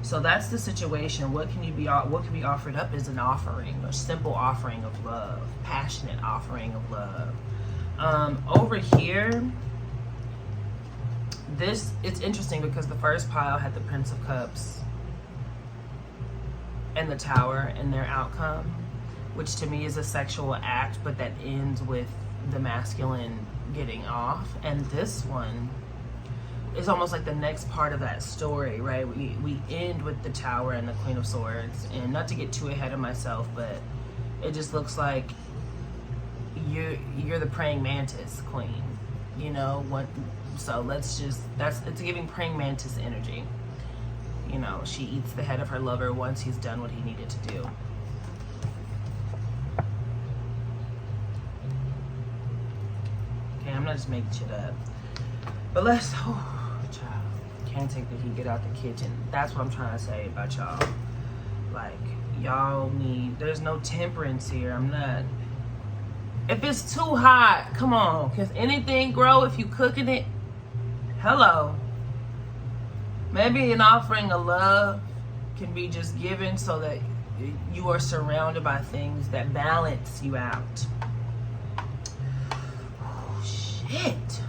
So that's the situation. What can be offered up is an offering, a simple offering of love, passionate offering of love. Over here, it's interesting because the first pile had the Prince of Cups and the Tower and their outcome, which to me is a sexual act, but that ends with the masculine getting off. And this one is almost like the next part of that story, right? We end with the Tower and the Queen of Swords, and not to get too ahead of myself, but it just looks like you're the praying mantis queen, you know what? So it's giving praying mantis energy. You know, she eats the head of her lover once he's done what he needed to do. Okay, I'm not just making shit up. But child, can't take the heat, get out the kitchen. That's what I'm trying to say about y'all. Like, y'all there's no temperance here. If it's too hot, come on. Can anything grow if you cooking it? Hello. Maybe an offering of love can be just given so that you are surrounded by things that balance you out. Oh, shit.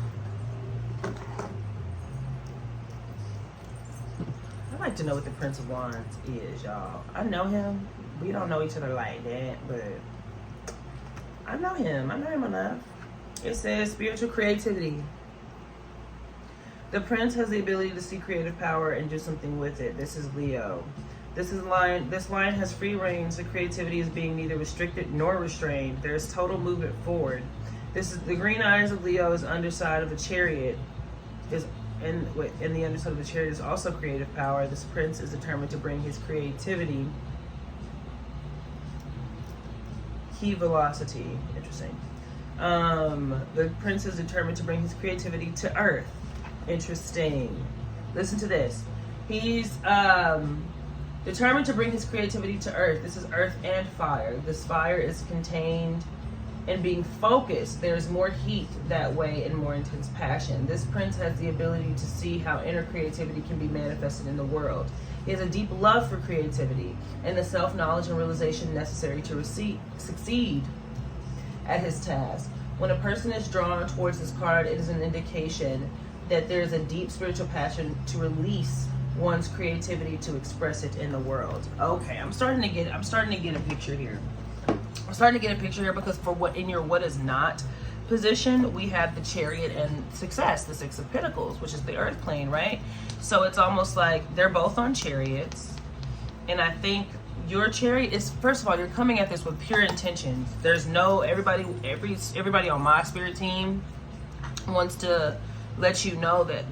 I'd like to know what the Prince of Wands is, y'all. I know him. We don't know each other like that, but I know him. I know him enough. It says spiritual creativity. The Prince has the ability to see creative power and do something with it. This is Leo. This lion has free reign, so creativity is being neither restricted nor restrained. There is total movement forward. The green eyes of Leo is underside of the chariot. In the underside of the chariot is also creative power. This Prince is determined to bring his creativity. Key velocity. Interesting. The Prince is determined to bring his creativity to Earth. Interesting. Listen to this. He's determined to bring his creativity to Earth. This is Earth and fire. This fire is contained and being focused. There's more heat that way and more intense passion. This Prince has the ability to see how inner creativity can be manifested in the world. He has a deep love for creativity and the self-knowledge and realization necessary to succeed at his task. When a person is drawn towards this card, it is an indication that there's a deep spiritual passion to release one's creativity to express it in the world. Okay, I'm starting to get a picture here. I'm starting to get a picture here because for what in your what is not position, we have the Chariot and Success, the Six of Pentacles, which is the earth plane, right? So it's almost like they're both on chariots. And I think your chariot is, first of all, you're coming at this with pure intentions. There's no, everybody on my spirit team wants to let you know that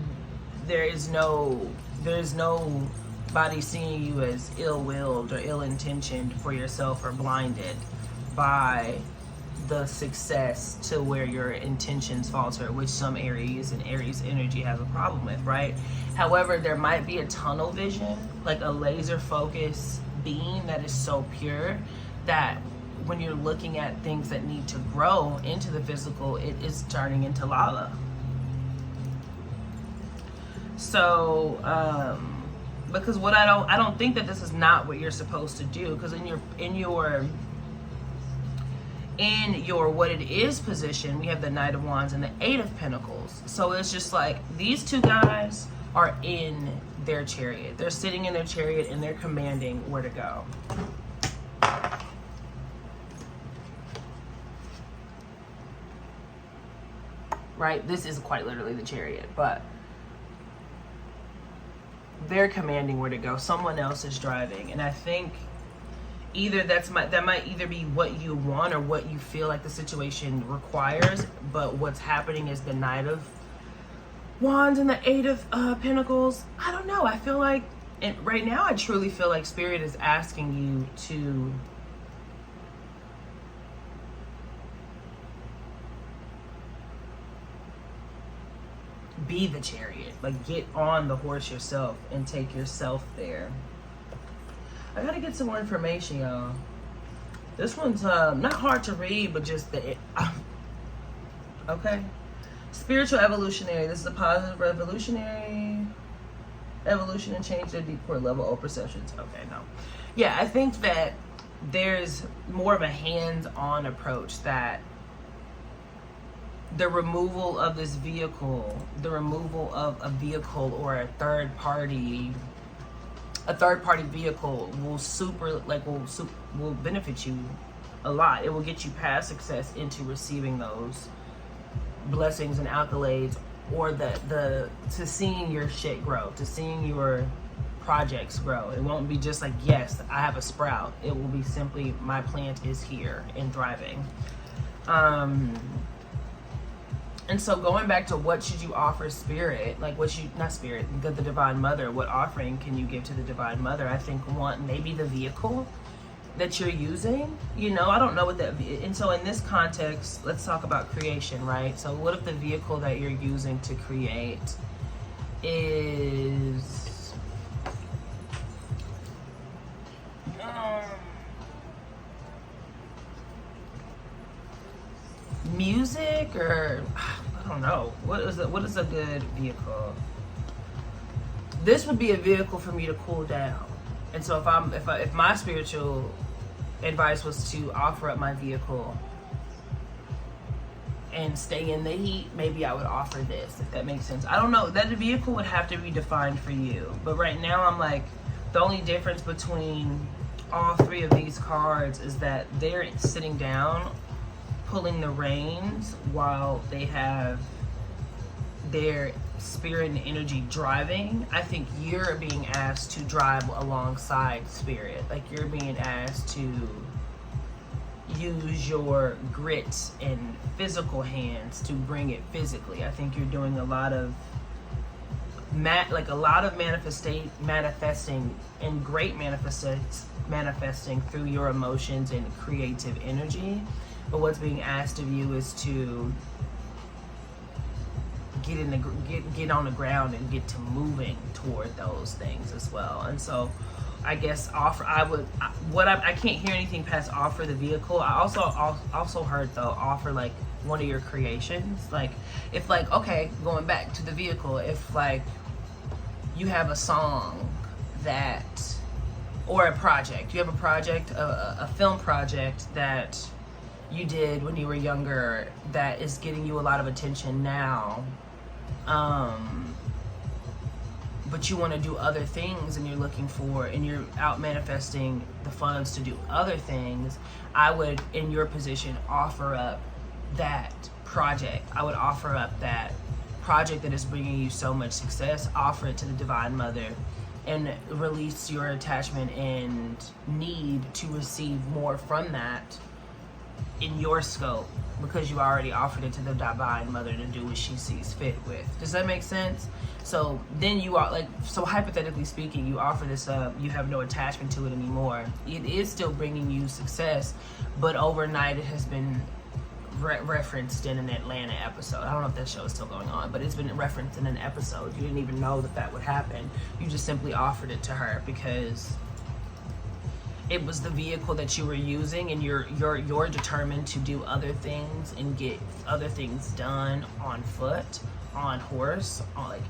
there's nobody seeing you as ill-willed or ill-intentioned for yourself or blinded by the success to where your intentions falter, which some Aries and Aries energy has a problem with, right? However, there might be a tunnel vision, like a laser focus beam that is so pure that when you're looking at things that need to grow into the physical, it is turning into lava. So, because what I don't think that this is not what you're supposed to do, because in your what it is position, we have the Knight of Wands and the Eight of Pentacles. So it's just like these two guys are in their chariot. They're sitting in their chariot and they're commanding where to go. Right? This is quite literally the chariot, but they're commanding where to go. Someone else is driving, and I think either that might either be what you want or what you feel like the situation requires. But what's happening is the Knight of Wands and the Eight of Pentacles. I don't know. I feel like, and right now, I truly feel like Spirit is asking you to be the chariot. Like, get on the horse yourself and take yourself there. I gotta get some more information, y'all. This one's not hard to read, but just the okay. Spiritual evolutionary. This is a positive revolutionary. Evolution and change to a deep core level of perceptions. Okay, no. Yeah, I think that there's more of a hands-on approach, that the removal of this vehicle, the removal of a vehicle or a third party vehicle will benefit you a lot. It will get you past success into receiving those blessings and accolades, or to seeing your shit grow, to seeing your projects grow. It won't be just like, yes, I have a sprout. It will be simply, my plant is here and thriving. And so going back to what should you offer Spirit, like the Divine Mother, what offering can you give to the Divine Mother? I think maybe the vehicle that you're using, I don't know what that, and so in this context, let's talk about creation, right? So what if the vehicle that you're using to create is music, or I don't know, what is a good vehicle? This would be a vehicle for me to cool down. And so if my spiritual advice was to offer up my vehicle and stay in the heat, maybe I would offer this, if that makes sense. I don't know, that vehicle would have to be defined for you. But right now I'm like, the only difference between all three of these cards is that they're sitting down, pulling the reins, while they have their spirit and energy driving. I think you're being asked to drive alongside Spirit. Like, you're being asked to use your grit and physical hands to bring it physically. I think you're doing a lot of manifesting and great manifesting through your emotions and creative energy. But what's being asked of you is to get on the ground and get to moving toward those things as well. And so I guess I can't hear anything past offer the vehicle. I also heard, though, offer like one of your creations. Like, if like, okay, going back to the vehicle, if like you have a song that, or a project, you have a project, a film project that you did when you were younger that is getting you a lot of attention now, but you want to do other things, and you're out manifesting the funds to do other things, I would, in your position, offer up that project. I would offer up that project that is bringing you so much success, offer it to the Divine Mother, and release your attachment and need to receive more from that in your scope, because you already offered it to the Divine Mother to do what she sees fit with. Does that make sense? So then you are like, so hypothetically speaking, you offer this up, you have no attachment to it anymore. It is still bringing you success, but overnight it has been referenced in an Atlanta episode. I don't know if that show is still going on, but it's been referenced in an episode. You didn't even know that would happen. You just simply offered it to her because it was the vehicle that you were using, and you're determined to do other things and get other things done on foot, on horse, on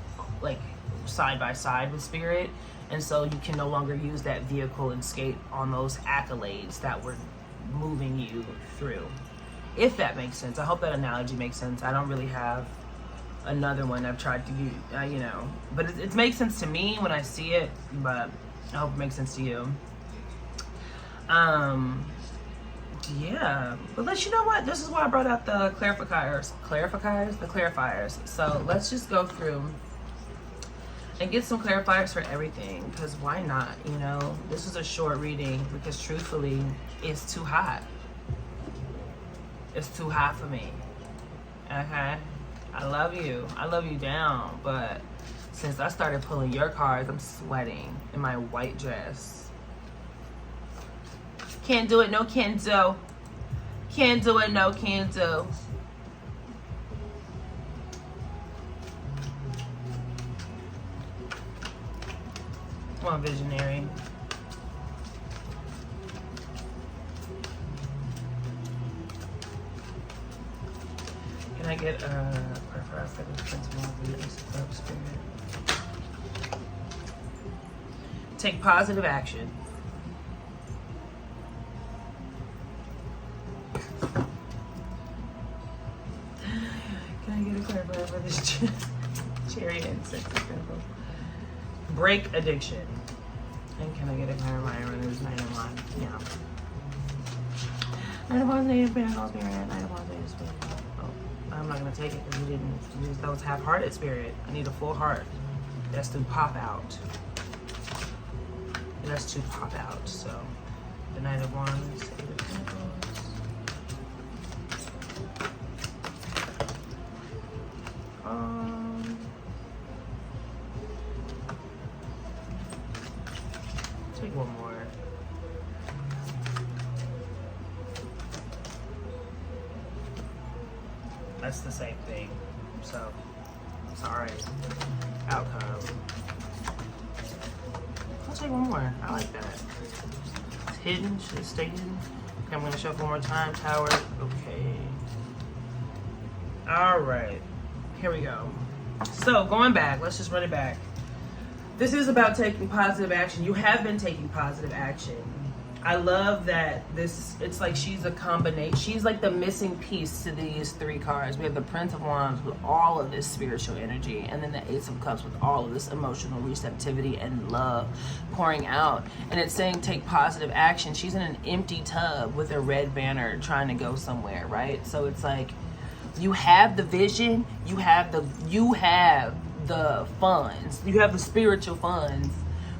like side by side with spirit. And so you can no longer use that vehicle and skate on those accolades that were moving you through. If that makes sense. I hope that analogy makes sense. I don't really have another one I've tried to use, but it makes sense to me when I see it, but I hope it makes sense to you. Yeah, but you know what? This is why I brought out the clarifiers. So let's just go through and get some clarifiers for everything, because why not? This is a short reading because truthfully, it's too hot. It's too hot for me. Okay? I love you down, but since I started pulling your cards, I'm sweating in my white dress. Can't do it, no can do. Can't do it, no can do. Come on, visionary. Can I get take positive action. Can I get a clarifier for this Chariot and Six of Pentacles? Break addiction. And can I get a clarifier for this Knight of Wands? Yeah. Knight of Wands, Knight of Pentacles, Spirit. Knight of Wands, Knight of Spirit. I'm not going to take it because you didn't use those half-hearted, Spirit. I need a full heart. That's to pop out. That's to pop out. So, the Knight of Wands, Eight of Pentacles. Take one more. That's the same thing. So, sorry. Outcome. I'll take one more. I like that. It's hidden. Should stay hidden. Okay, I'm going to show up one more time. Tower. Okay. Alright. Here we go. So, going back. Let's just run it back. This is about taking positive action. You have been taking positive action. I love that it's like she's a combination. She's like the missing piece to these three cards. We have the Prince of Wands with all of this spiritual energy, and then the Ace of Cups with all of this emotional receptivity and love pouring out. And it's saying take positive action. She's in an empty tub with a red banner trying to go somewhere, right? So it's like you have the vision, you have the funds, you have the spiritual funds,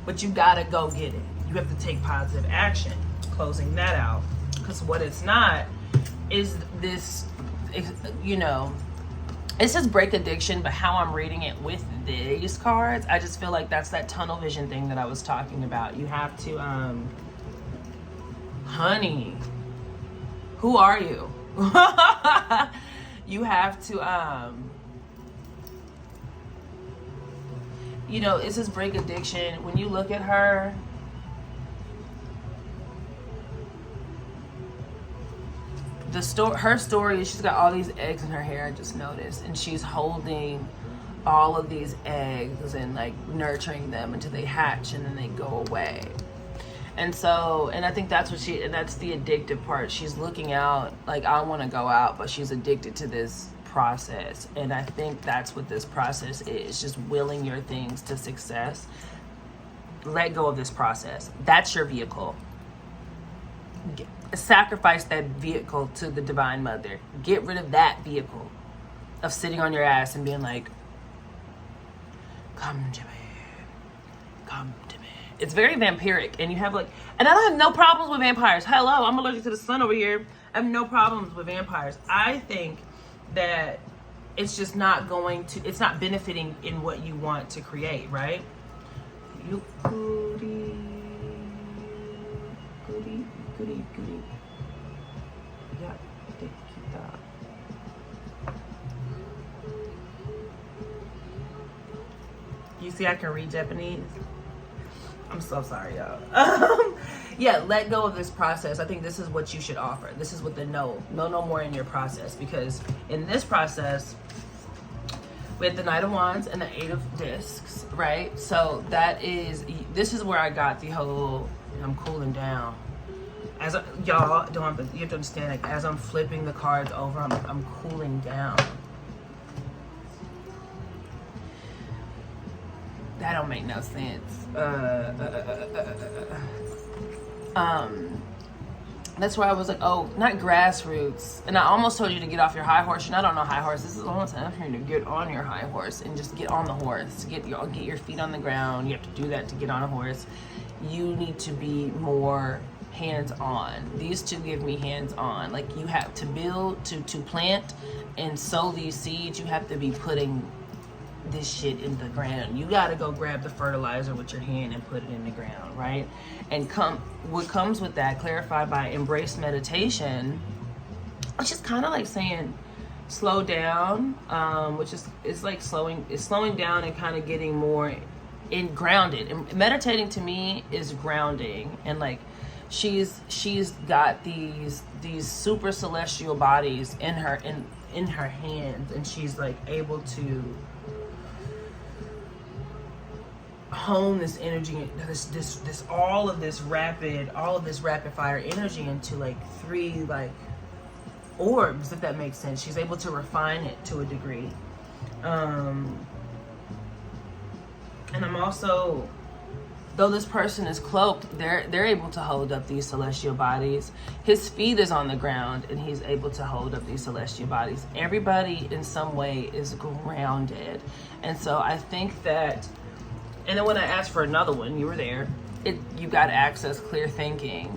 but you gotta go get it. You have to take positive action. Closing that out. Because what it's not is this, it says break addiction, but how I'm reading it with these cards, I just feel like that's that tunnel vision thing that I was talking about. You have to, honey, who are you? You have to, it says break addiction. When you look at her, her story is she's got all these eggs in her hair, I just noticed, and she's holding all of these eggs and like nurturing them until they hatch and then they go away. And I think that's that's the addictive part. She's looking out, like I want to go out, but she's addicted to this process. And I think that's what this process is, just willing your things to success. Let go of this process. That's your vehicle. Sacrifice that vehicle to the Divine Mother. Get rid of that vehicle of sitting on your ass and being like, come to me, come to me. It's very vampiric, and you have like, and I don't have no problems with vampires. Hello, I'm allergic to the sun over here. I have no problems with vampires. I think that it's just not going to, it's not benefiting in what you want to create, right? You goody, goody, goody, goody. Yeah, keep that. You see, I can read Japanese. I'm so sorry, y'all. Yeah, let go of this process. I think this is what you should offer. This is what the no more in your process. Because in this process, we have the Knight of Wands and the Eight of Discs, right? So this is where I got the whole, I'm cooling down. As y'all you have to understand, like, as I'm flipping the cards over, I'm cooling down. That don't make no sense. That's why I was like, oh, not grassroots. And I almost told you to get off your high horse. You're not on a high horse. This is almost time for you to get on your high horse and just get on the horse. Get your feet on the ground. You have to do that to get on a horse. You need to be more hands-on. These two give me hands-on. Like, you have to build, to plant and sow these seeds. You have to be putting this shit in the ground. You gotta go grab the fertilizer with your hand and put it in the ground, right? And what comes with that, clarified by embrace meditation, which is kind of like saying slow down, which is, it's like slowing down and kind of getting more grounded. And meditating to me is grounding. And like, she's got these super celestial bodies in her hands, and she's like able to hone this energy, all of this rapid fire energy into like 3 like orbs, if that makes sense. She's able to refine it to a degree. And I'm also, though this person is cloaked, they're able to hold up these celestial bodies. His feet is on the ground and he's able to hold up these celestial bodies. Everybody in some way is grounded. And so I think that, and then when I asked for another one, you were there. You got to access clear thinking,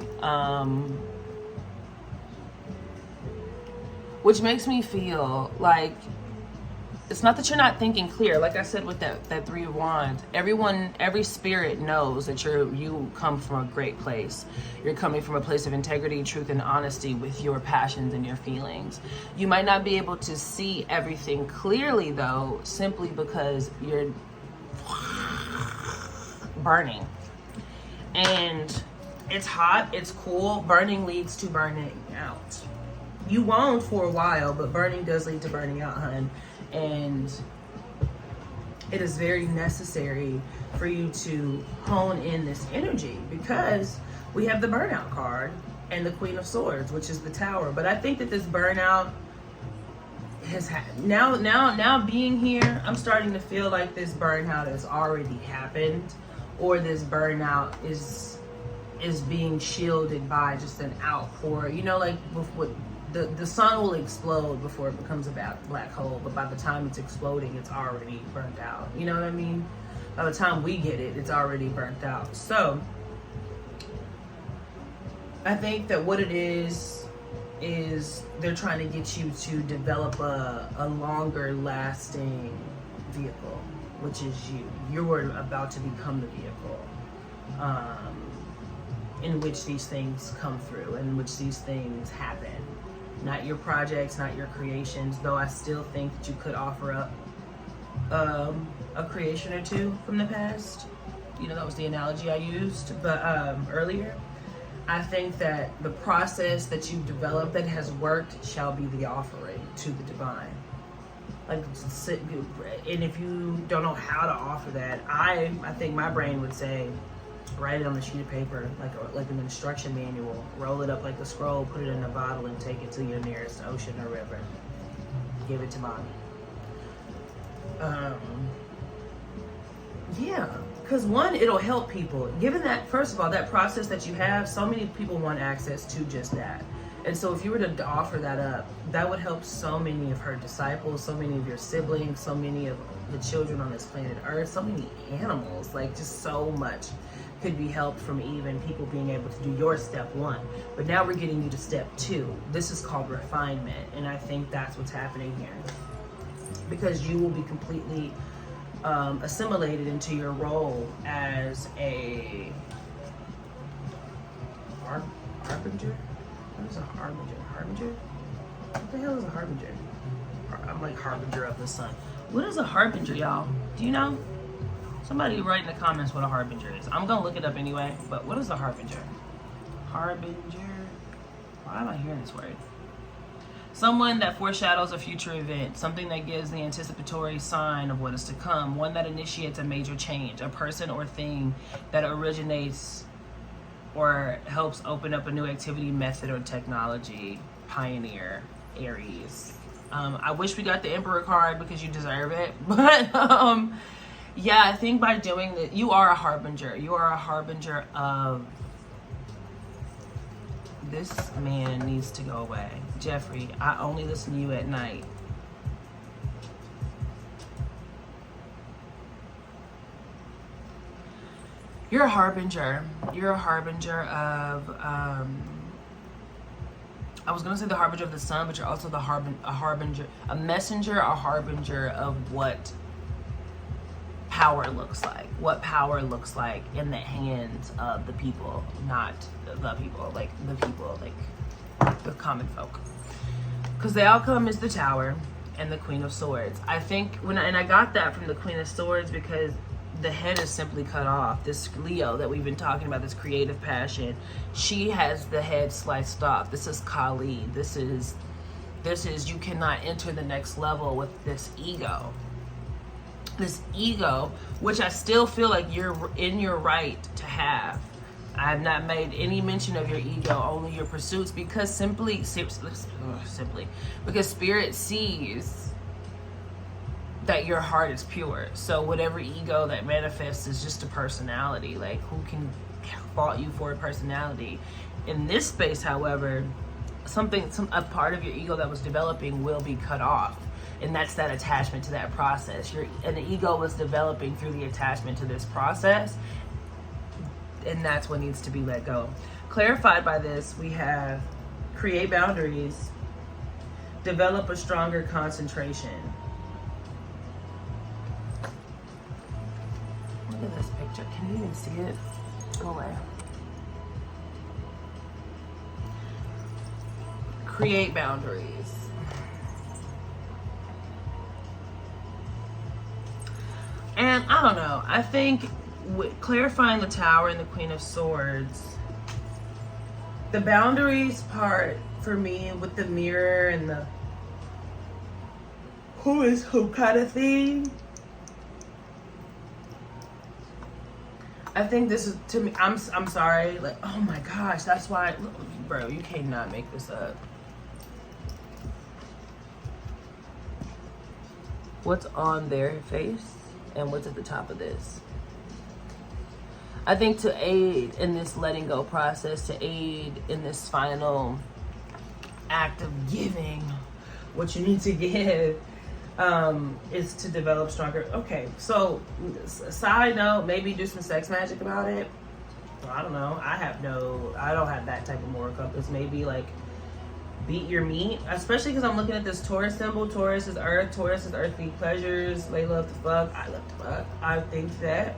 which makes me feel like it's not that you're not thinking clear. Like I said with that 3 of Wands, every spirit knows that you come from a great place. You're coming from a place of integrity, truth, and honesty with your passions and your feelings. You might not be able to see everything clearly, though, simply because you're burning. And it's hot, it's cool. Burning leads to burning out. You won't for a while, but burning does lead to burning out, hun. And it is very necessary for you to hone in this energy, because we have the burnout card and the Queen of Swords, which is the Tower. But I think that this burnout has now being here, I'm starting to feel like this burnout has already happened, or this burnout is being shielded by just an outpour. You know, like with the sun will explode before it becomes a black hole, but by the time it's exploding, it's already burnt out. You know what I mean? By the time we get it, it's already burnt out. So I think that what it is they're trying to get you to develop a longer lasting vehicle, which is you. You're about to become the vehicle in which these things come through, in which these things happen. Not your projects, not your creations, though I still think that you could offer up a creation or two from the past. You know, that was the analogy I used, but earlier. I think that the process that you've developed that has worked shall be the offering to the divine. Like, and if you don't know how to offer that, I think my brain would say, write it on a sheet of paper, like an instruction manual, roll it up like a scroll, put it in a bottle, and take it to your nearest ocean or river. Give it to mommy. Yeah, because one, it'll help people. Given that, first of all, that process that you have, so many people want access to just that. And so if you were to offer that up, that would help so many of her disciples, so many of your siblings, so many of the children on this planet Earth, so many animals, like just so much could be helped from even people being able to do your step one. But now we're getting you to step two. This is called refinement. And I think that's what's happening here. Because you will be completely assimilated into your role as a harbinger. What is a harbinger? Harbinger? What the hell is a harbinger? I'm like harbinger of the sun. What is a harbinger, y'all? Do you know? Somebody write in the comments what a harbinger is. I'm gonna look it up anyway, but what is a harbinger? Harbinger? Why am I hearing this word? Someone that foreshadows a future event, something that gives the anticipatory sign of what is to come, one that initiates a major change, a person or thing that originates or helps open up a new activity, method, or technology. Pioneer, Aries. I wish we got the Emperor card because you deserve it, but yeah, I think by doing that, you are a harbinger. You are a harbinger of this man needs to go away. Jeffrey, I only listen to you at night. You're a harbinger. You're a harbinger of, I was gonna say the harbinger of the sun, but you're also the harbinger, a messenger, a harbinger of what power looks like. What power looks like in the hands of the people, not the people, like the people, like the common folk. Because the outcome is the Tower and the Queen of Swords. I think and I got that from the Queen of Swords because the head is simply cut off. This Leo that we've been talking about, this creative passion, she has the head sliced off. This is Kali. This is you cannot enter the next level with this ego. This ego, which I still feel like you're in your right to have. I have not made any mention of your ego, only your pursuits, because simply because Spirit sees that your heart is pure. So whatever ego that manifests is just a personality. Like, who can fault you for a personality? In this space, however, a part of your ego that was developing will be cut off. And that's that attachment to that process. And the ego was developing through the attachment to this process. And that's what needs to be let go. Clarified by this, we have create boundaries, develop a stronger concentration. Look at this picture. Can you even see it? Go away. Create boundaries. And I don't know. I think with clarifying the Tower and the Queen of Swords, the boundaries part for me with the mirror and the who is who kind of thing, I think this is, to me, I'm sorry, like, oh my gosh, that's why, bro, you cannot make this up. What's on their face and what's at the top of this? I think to aid in this letting go process, to aid in this final act of giving what you need to give, is to develop stronger. Okay, so side note, maybe do some sex magic about it. I don't know. I don't have that type of moral compass. Maybe like beat your meat, especially because I'm looking at this Taurus symbol. Taurus is earth. Taurus is earthly pleasures. They love to fuck. I love to fuck. I think that.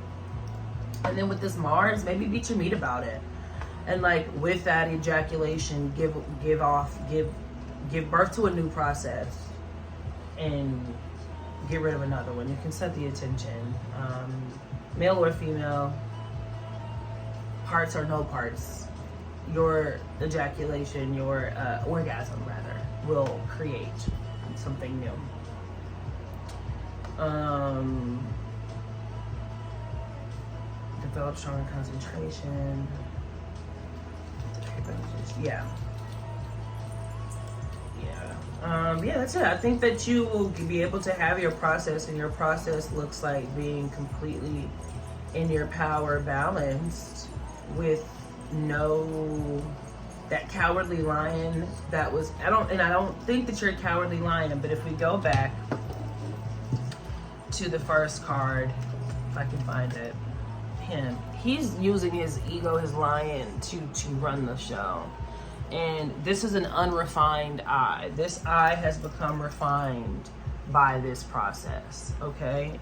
And then with this Mars, maybe beat your meat about it. And like with that ejaculation, give birth to a new process and get rid of another one. You can set the intention. Male or female, parts or no parts, your ejaculation, your orgasm rather, will create something new. Develop stronger concentration. Yeah. Yeah, that's it. I think that you will be able to have your process, and your process looks like being completely in your power, balanced, with no that cowardly lion that was. I don't think that you're a cowardly lion, but if we go back to the first card, if I can find it, he's using his ego, his lion, to run the show. And this is an unrefined I. This I has become refined by this process, okay?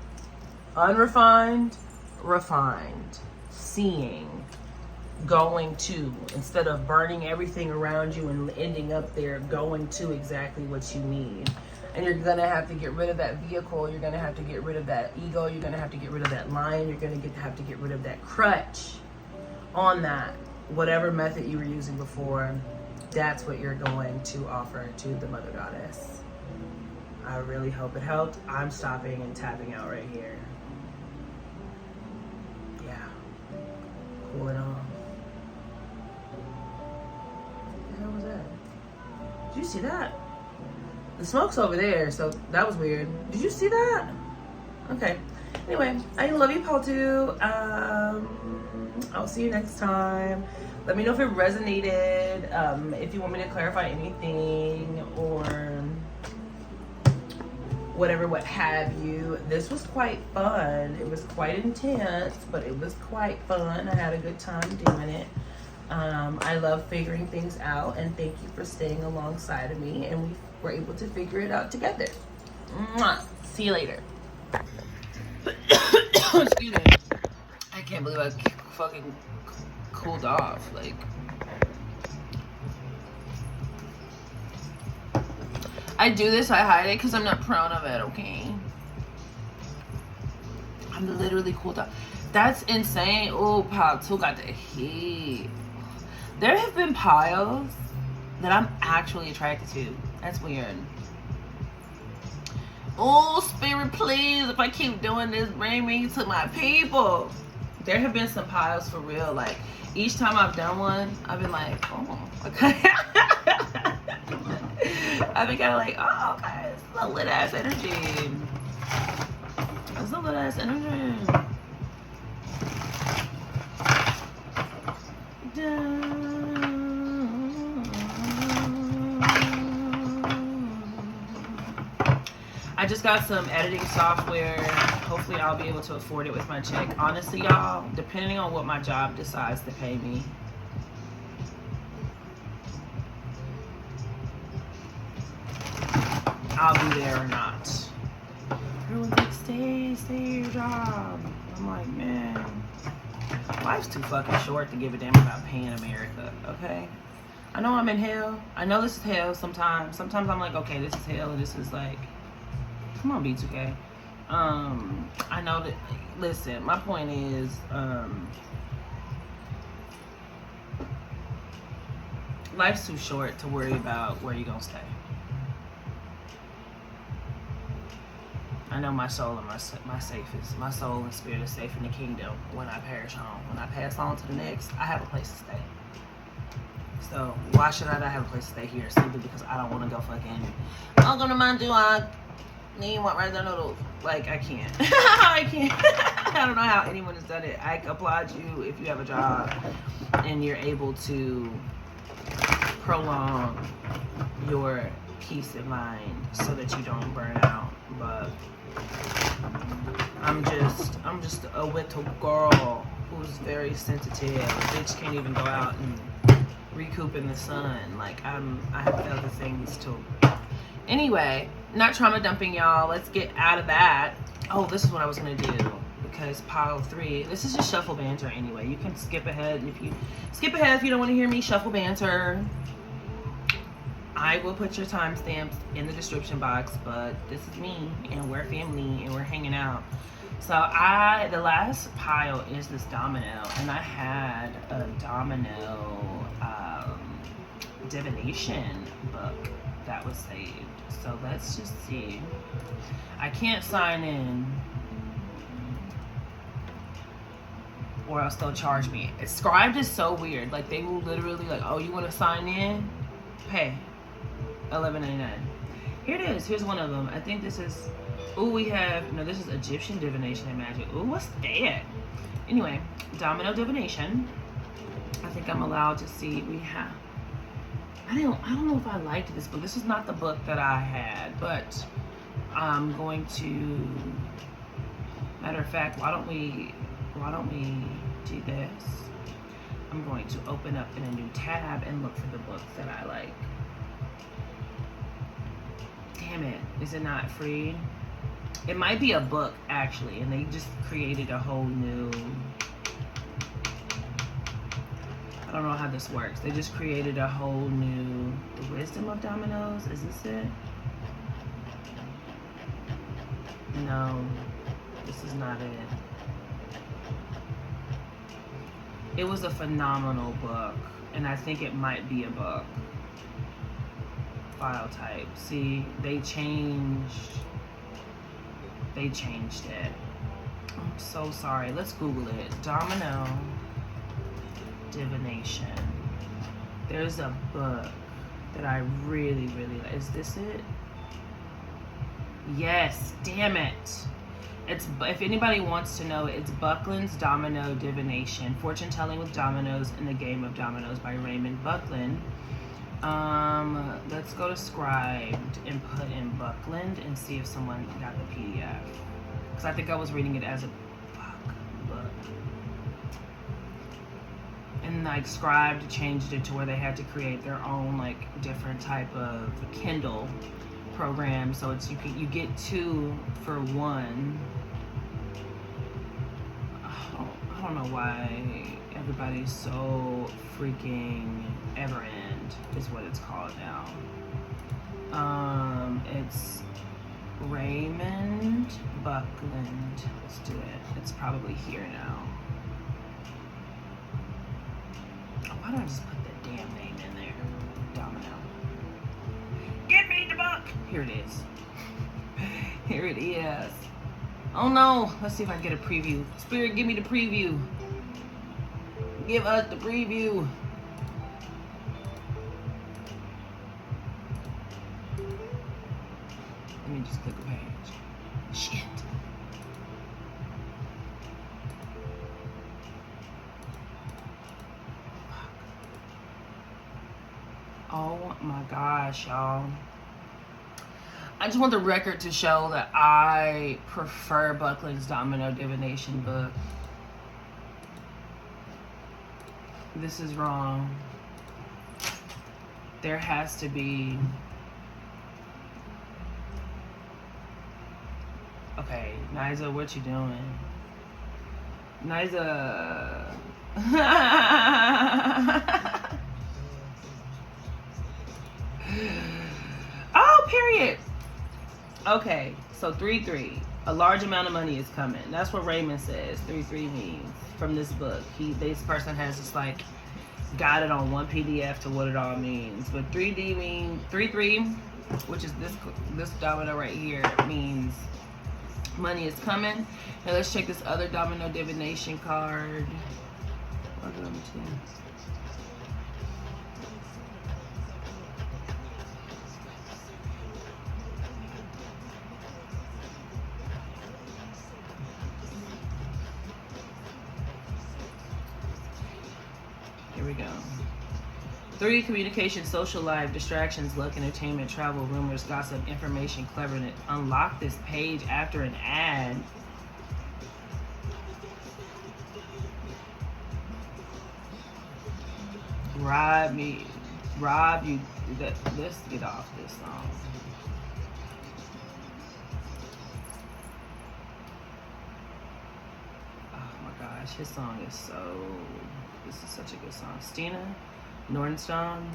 Unrefined, refined, seeing, going to, instead of burning everything around you and ending up there, going to exactly what you need. And you're gonna have to get rid of that vehicle, you're gonna have to get rid of that ego, you're gonna have to get rid of that lion, you're gonna have to get rid of that crutch on that, whatever method you were using before. That's what you're going to offer to the Mother Goddess. I really hope it helped. I'm stopping and tapping out right here. Yeah. Cool it off. What the hell was that? Did you see that? The smoke's over there, so that was weird. Did you see that? Okay. Anyway, I love you, Paul, too. I'll see you next time. Let me know if it resonated, if you want me to clarify anything, or whatever, what have you. This was quite fun. It was quite intense, but it was quite fun. I had a good time doing it. I love figuring things out, and thank you for staying alongside of me, and we were able to figure it out together. Mwah. See you later. Excuse me. I can't believe I fucking cooled off. Like, I do this, I hide it because I'm not proud of it, okay? I'm literally cooled off. That's insane. Oh, pile 2 got the heat. There have been piles that I'm actually attracted to. That's weird. Oh, spirit, please, if I keep doing this, bring me to my people. There have been some piles for real. Like, each time I've done one, I've been like, oh, okay. I've been kind of like, oh, okay, it's a lit ass energy. It's a lit ass energy. I just got some editing software. Hopefully I'll be able to afford it with my check. Honestly, y'all, depending on what my job decides to pay me, I'll be there or not. Everyone's like, stay at your job. I'm like, man, life's too fucking short to give a damn about paying America, okay? I know I'm in hell. I know this is hell sometimes. Sometimes I'm like, okay, this is hell, and this is like, come on, B2K. I know that, listen, my point is, life's too short to worry about where you're gonna stay. I know my soul and my soul and spirit is safe in the kingdom when I perish on. When I pass on to the next, I have a place to stay. So why should I not have a place to stay here? Simply because I don't want to go fucking, I'll go to Mandu, I need what right there noodles. Like, I can't. I can't. I don't know how anyone has done it. I applaud you if you have a job and you're able to prolong your peace of mind so that you don't burn out. But I'm just a little girl who's very sensitive. A bitch can't even go out and recoup in the sun. Like, I have other things to. Anyway, not trauma dumping, y'all. Let's get out of that. Oh, this is what I was gonna do, because pile 3. This is just shuffle banter anyway. You can skip ahead if you don't want to hear me shuffle banter. I will put your timestamps in the description box, but this is me, and we're family, and we're hanging out. So the last pile is this domino, and I had a domino divination book that was saved. So let's just see. I can't sign in, or else they'll charge me. Scribed is so weird. Like, they will literally like, oh, you want to sign in? Pay $11.99. Here it is. Here's one of them. I think this is, oh, we have, no, this is Egyptian divination and magic. Oh, what's that? Anyway, domino divination. I think I'm allowed to see. We have, I don't know if I liked this book. This is not the book that I had, but I'm going to, matter of fact, why don't we do this? I'm going to open up in a new tab and look for the books that I like. Damn it, is it not free? It might be a book actually, and they just created a whole new, I don't know how this works. They just created a whole new, The Wisdom of Dominoes, is this it? No, this is not it. It was a phenomenal book, and I think it might be a book. File type. See, they changed it. I'm so sorry. Let's Google it. Domino divination. There's a book that I really, really like. Is this it? Yes. Damn it. It's, if anybody wants to know, it's Buckland's Domino Divination, Fortune Telling with Dominoes in the Game of Dominoes by Raymond Buckland. Let's go to Scribed and put in Buckland and see if someone got the PDF. Because I think I was reading it as a book. And like Scribed changed it to where they had to create their own like different type of Kindle program. So it's you get 2 for 1. I don't know why everybody's so freaking Everend is what it's called now. It's Raymond Buckland. Let's do it. It's probably here now. Oh, why don't I just put the damn name in there? Domino. Give me the book! Here it is. Here it is. Oh no! Let's see if I can get a preview. Spirit, give me the preview. Give us the preview. Let me just click a page. Shit. Oh my gosh, y'all. I just want the record to show that I prefer Buckland's Domino Divination book. This is wrong. There has to be... Okay, Niza, what you doing? Niza... Oh, period. Okay, so 3-3. A large amount of money is coming. That's what Raymond says 3-3 means from this book. This person has just like got it on one PDF to what it all means. But 3D means 3-3, which is this domino right here, means money is coming. Now let's check this other domino divination card. Here we go. 3, communication, social life, distractions, luck, entertainment, travel, rumors, gossip, information, cleverness. Unlock this page after an ad. Rob you. Let's get off this song. Oh my gosh, his song is so... This is such a good song. Stina Nordenstone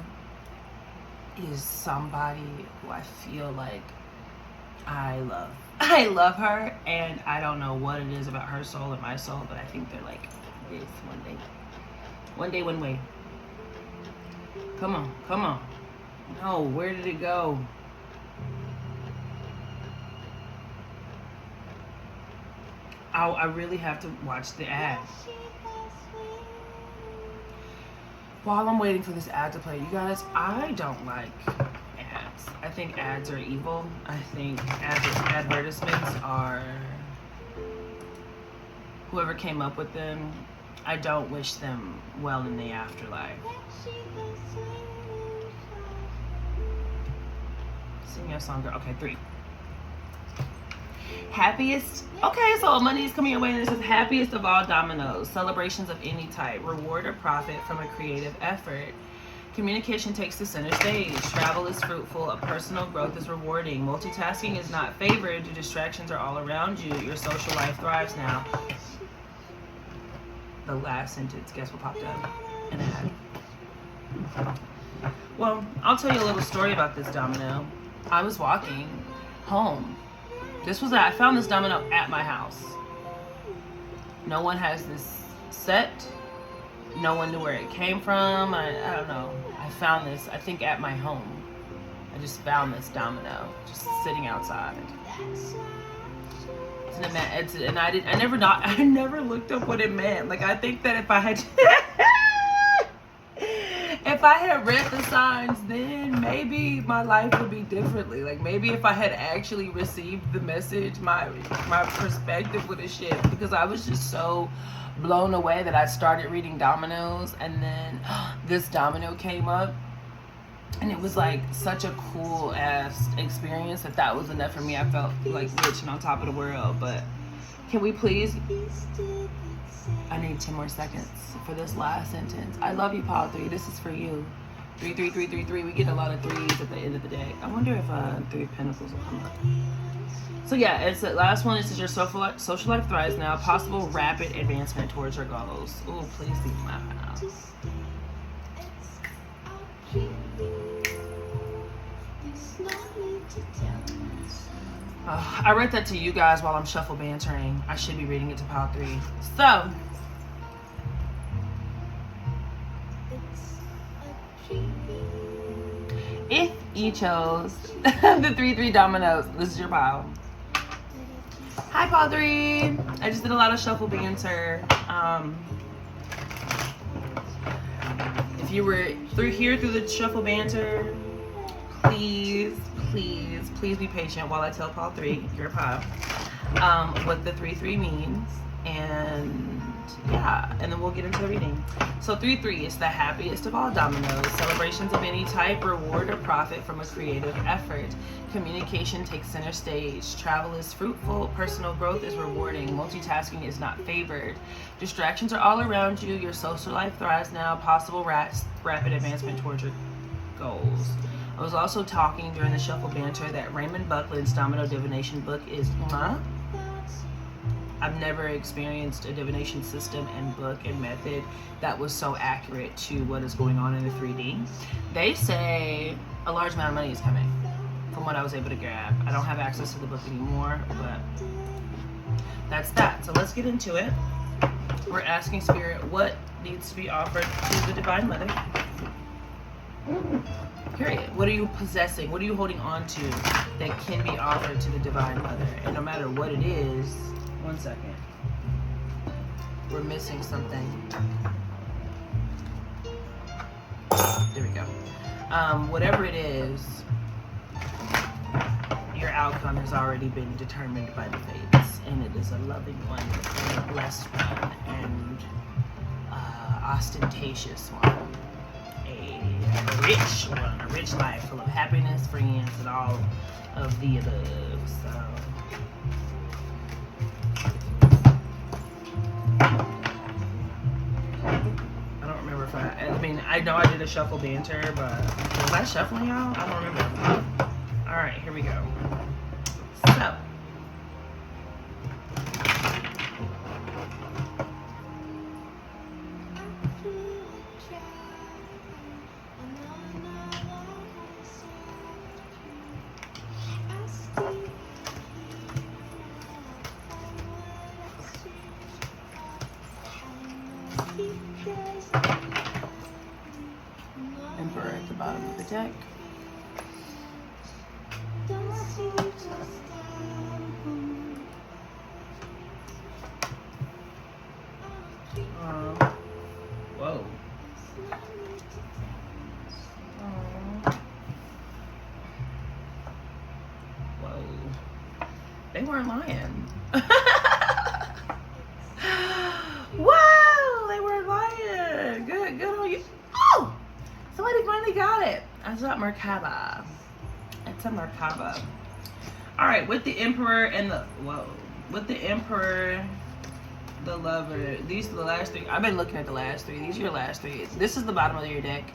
is somebody who I feel like I love. I love her, and I don't know what it is about her soul and my soul, but I think they're like this one day. One day, one way. Come on, come on. No, where did it go? I really have to watch the ad. While I'm waiting for this ad to play, you guys, I don't like ads. ads. I think ads are evil. I think advertisements are, whoever came up with them, I don't wish them well in the afterlife. Sing your song, girl. Okay, 3. Happiest. Okay, so money is coming your way, and it says happiest of all dominoes. Celebrations of any type. Reward or profit from a creative effort. Communication takes the center stage. Travel is fruitful. A personal growth is rewarding. Multitasking is not favored. Your distractions are all around you. Your social life thrives now. The last sentence, guess what popped up? An ad. Well, I'll tell you a little story about this domino. I was walking home. I found this domino at my house. No one has this set. No one knew where it came from. I don't know. I found this, I think, at my home. I just found this domino just sitting outside. I never looked up what it meant. Like, I think that if I had if I had read the signs, then maybe my life would be differently. Like, maybe if I had actually received the message, my perspective would have shifted, because I was just so blown away that I started reading dominoes, and then this domino came up, and it was like such a cool ass experience that was enough for me. I felt like rich and on top of the world. But can we please, I need 10 more seconds for this last sentence. I love you, Paul 3. This is for you. 3, 3, 3, 3, 3. We get a lot of 3s at the end of the day. I wonder if 3 of Pentacles will come up. So yeah, it's the last one. It says your social life thrives now. Possible rapid advancement towards your goals. Ooh, please leave my house. I read that to you guys while I'm shuffle bantering. I should be reading it to pile 3. So, if you chose the 3-3 dominoes, this is your pile. Hi, pile 3. I just did a lot of shuffle banter. If you were through the shuffle banter, please be patient while I tell pile 3, your pile, what the 3-3 means, and yeah, and then we'll get into the reading. So 3-3 is the happiest of all dominoes. Celebrations of any type, reward or profit from a creative effort. Communication takes center stage. Travel is fruitful. Personal growth is rewarding. Multitasking is not favored. Distractions are all around you. Your social life thrives now. Possible rapid advancement towards your goals. I was also talking during the shuffle banter that Raymond Buckland's Domino Divination book is I've never experienced a divination system and book and method that was so accurate to what is going on in the 3D. They say a large amount of money is coming, from what I was able to grab. I don't have access to the book anymore, but that's that. So let's get into it. We're asking Spirit what needs to be offered to the Divine Mother. Period. What are you possessing? What are you holding on to that can be offered to the Divine Mother? And no matter what it is, 1 second. We're missing something. There we go. Whatever it is, your outcome has already been determined by the fates, and it is a loving one, and a blessed one, and ostentatious one. A rich one, a rich life full of happiness, friends, and all of the above. So I don't remember if I know I did a shuffle banter, but was I shuffling, y'all? I don't remember. All right, here we go. So Emperor at the bottom of the deck. Whoa. weren't lying. Wow, they weren't lying. Good on you. Oh, somebody finally got it. I got Merkaba. It's a Merkaba. All right, with the Emperor and the with the Emperor, the Lover. These are the last three. I've been looking at the last three. These are your last three. This is the bottom of your deck.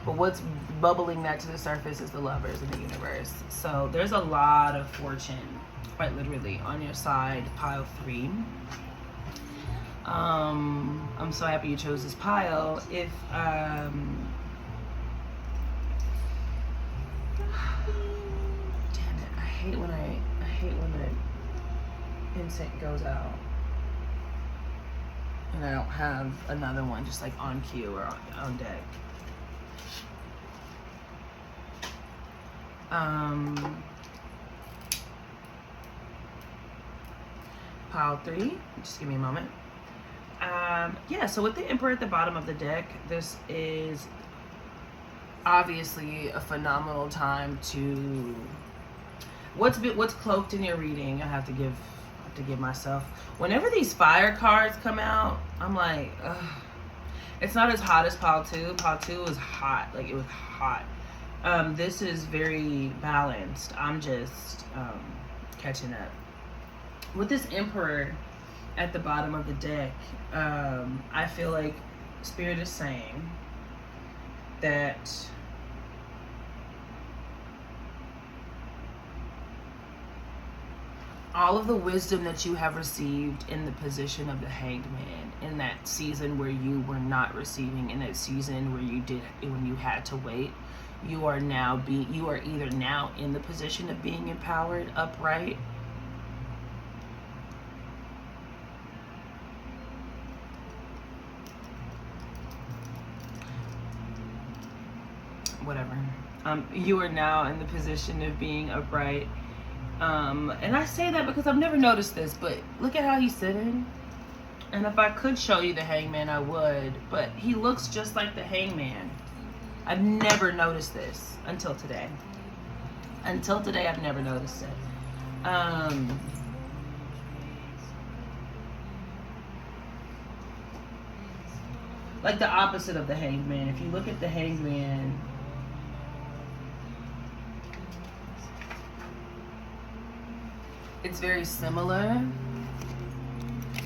But what's bubbling that to the surface is the Lovers in the universe. So there's a lot of fortune, quite literally, on your side, pile 3. I'm so happy you chose this pile. If damn it, I hate when the insect goes out and I don't have another one just like on cue or on deck. Pile 3, just give me a moment. Yeah, so with the Emperor at the bottom of the deck, this is obviously a phenomenal time to what's cloaked in your reading. I have to give myself, whenever these fire cards come out, I'm like, ugh. It's not as hot as pile 2. Pile 2 was hot, like it was hot. This is very balanced. I'm just catching up. With this Emperor at the bottom of the deck, I feel like Spirit is saying that all of the wisdom that you have received in the position of the Hanged Man, in that season where you were not receiving, in that season where when you had to wait, you are either now in the position of being empowered, upright, whatever. You are now in the position of being upright. And I say that because I've never noticed this, but look at how he's sitting. And if I could show you the Hangman, I would, but he looks just like the Hangman. I've never noticed this until today. Until today, I've never noticed it. Like the opposite of the Hanged Man. If you look at the Hanged Man, it's very similar,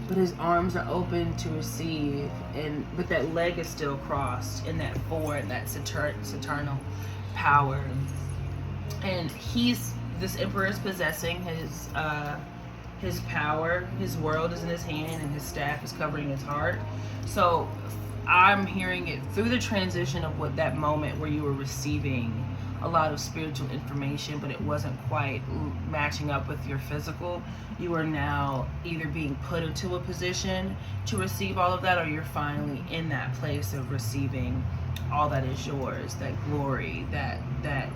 but his arms are open to receive, but that leg is still crossed in that forward, that saturnal power. And this Emperor is possessing his power. His world is in his hand, and his staff is covering his heart. So I'm hearing it through the transition of what that moment where you were receiving a lot of spiritual information, but it wasn't quite matching up with your physical. You are now either being put into a position to receive all of that, or you're finally in that place of receiving all that is yours, that glory, that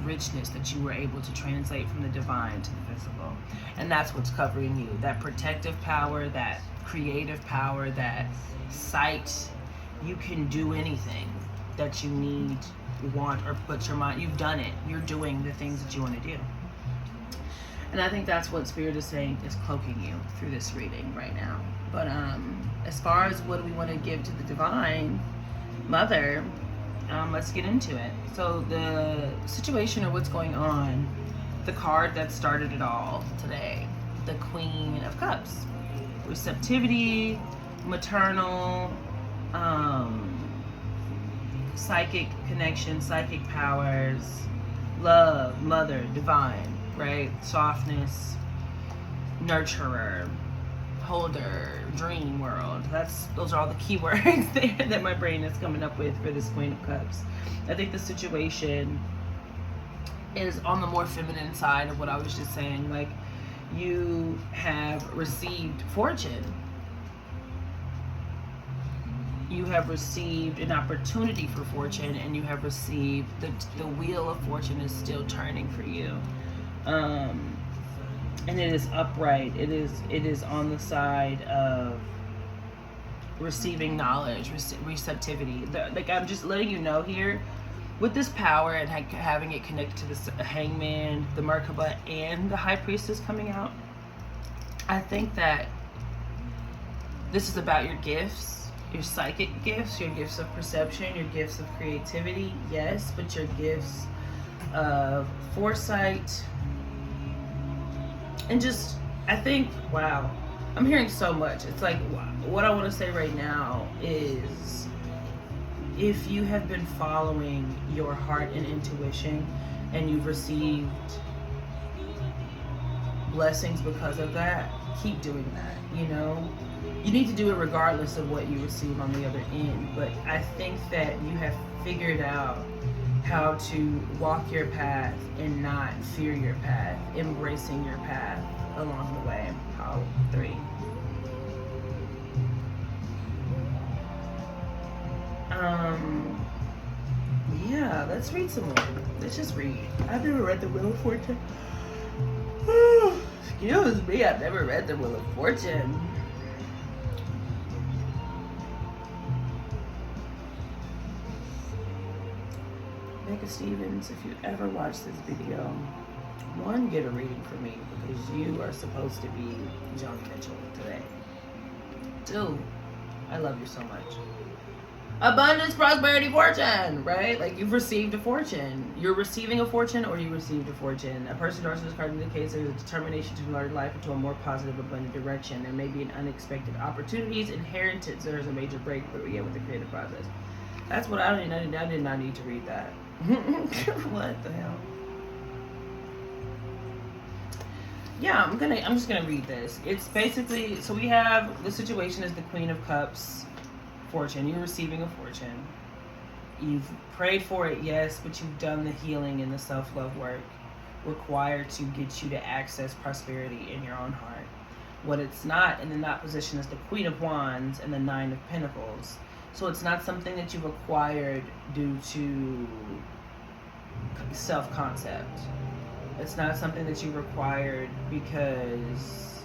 richness that you were able to translate from the divine to the physical. And that's what's covering you, that protective power, that creative power, that sight. You can do anything that you need, want, or put your mind. You've done it. You're doing the things that you want to do. And I think that's what Spirit is saying is cloaking you through this reading right now. But as far as what do we want to give to the Divine Mother, let's get into it. So the situation or what's going on, the card that started it all today, the Queen of Cups. Receptivity, maternal, psychic connection, psychic powers, love, mother, divine, right? Softness, nurturer, holder, dream world. Those are all the key words there that my brain is coming up with for this Queen of Cups. I think the situation is on the more feminine side of what I was just saying. Like, you have received fortune. You have received an opportunity for fortune, and you have received the wheel of fortune is still turning for you, and it is upright. It is on the side of receiving knowledge, receptivity. Like, I'm just letting you know here, with this power and having it connected to the Hangman, the Merkaba, and the High Priestess coming out, I think that this is about your gifts, your psychic gifts, your gifts of perception, your gifts of creativity, yes, but your gifts of foresight. And just, I think, wow, I'm hearing so much. It's like, what I want to say right now is, if you have been following your heart and intuition and you've received blessings because of that, keep doing that, you know? You need to do it regardless of what you receive on the other end. But I think that you have figured out how to walk your path and not fear your path, embracing your path along the way. How 3. Yeah, let's read some more. Let's just read. I've never read the Wheel of Fortune. Excuse me, I've never read the Wheel of Fortune. Mecca Stevens, if you ever watch this video, 1, get a reading from me, because you are supposed to be Joni Mitchell today. 2, I love you so much. Abundance, prosperity, fortune, right? Like, you've received a fortune. You're receiving a fortune, or you received a fortune. A person draws this card indicates there's a determination to learn life into a more positive, abundant direction. There may be an unexpected opportunities, inheritance. There's a major breakthrough, yeah, with the creative process. That's what I did not need to read that. What the hell? Yeah, I'm just gonna read this. It's basically, so we have, the situation is the Queen of Cups. Fortune. You're receiving a fortune. You've prayed for it, yes, but you've done the healing and the self-love work required to get you to access prosperity in your own heart. What it's not in the not position is the Queen of Wands and the 9 of Pentacles. So it's not something that you've acquired due to self-concept. It's not something that you've acquired because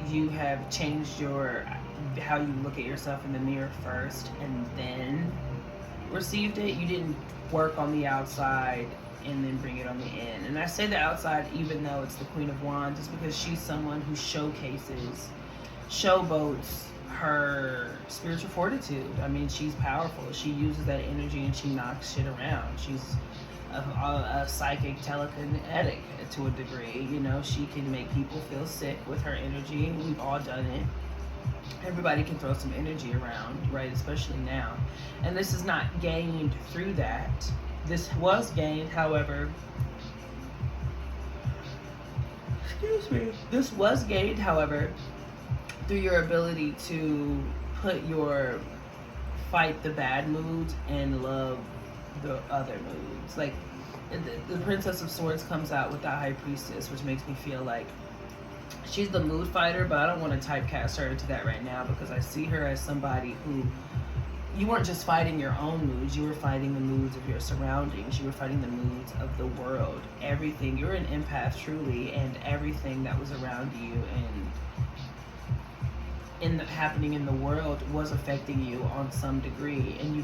you have changed how you look at yourself in the mirror first and then received it. You didn't work on the outside and then bring it on the in. And I say the outside even though it's the Queen of Wands, just because she's someone who showboats her spiritual fortitude. I mean, she's powerful. She uses that energy and she knocks shit around. She's a psychic telekinetic to a degree. You know, she can make people feel sick with her energy. We've all done it. Everybody can throw some energy around, right? Especially now. And this is not gained through that. This was gained, however, this was gained, however, through your ability to fight the bad moods and love the other moods. Like, the Princess of Swords comes out with the High Priestess, which makes me feel like she's the mood fighter, but I don't want to typecast her into that right now, because I see her as somebody who, you weren't just fighting your own moods, you were fighting the moods of your surroundings, you were fighting the moods of the world. Everything, you're an empath truly, and everything that was around you and happening in the world was affecting you on some degree, and you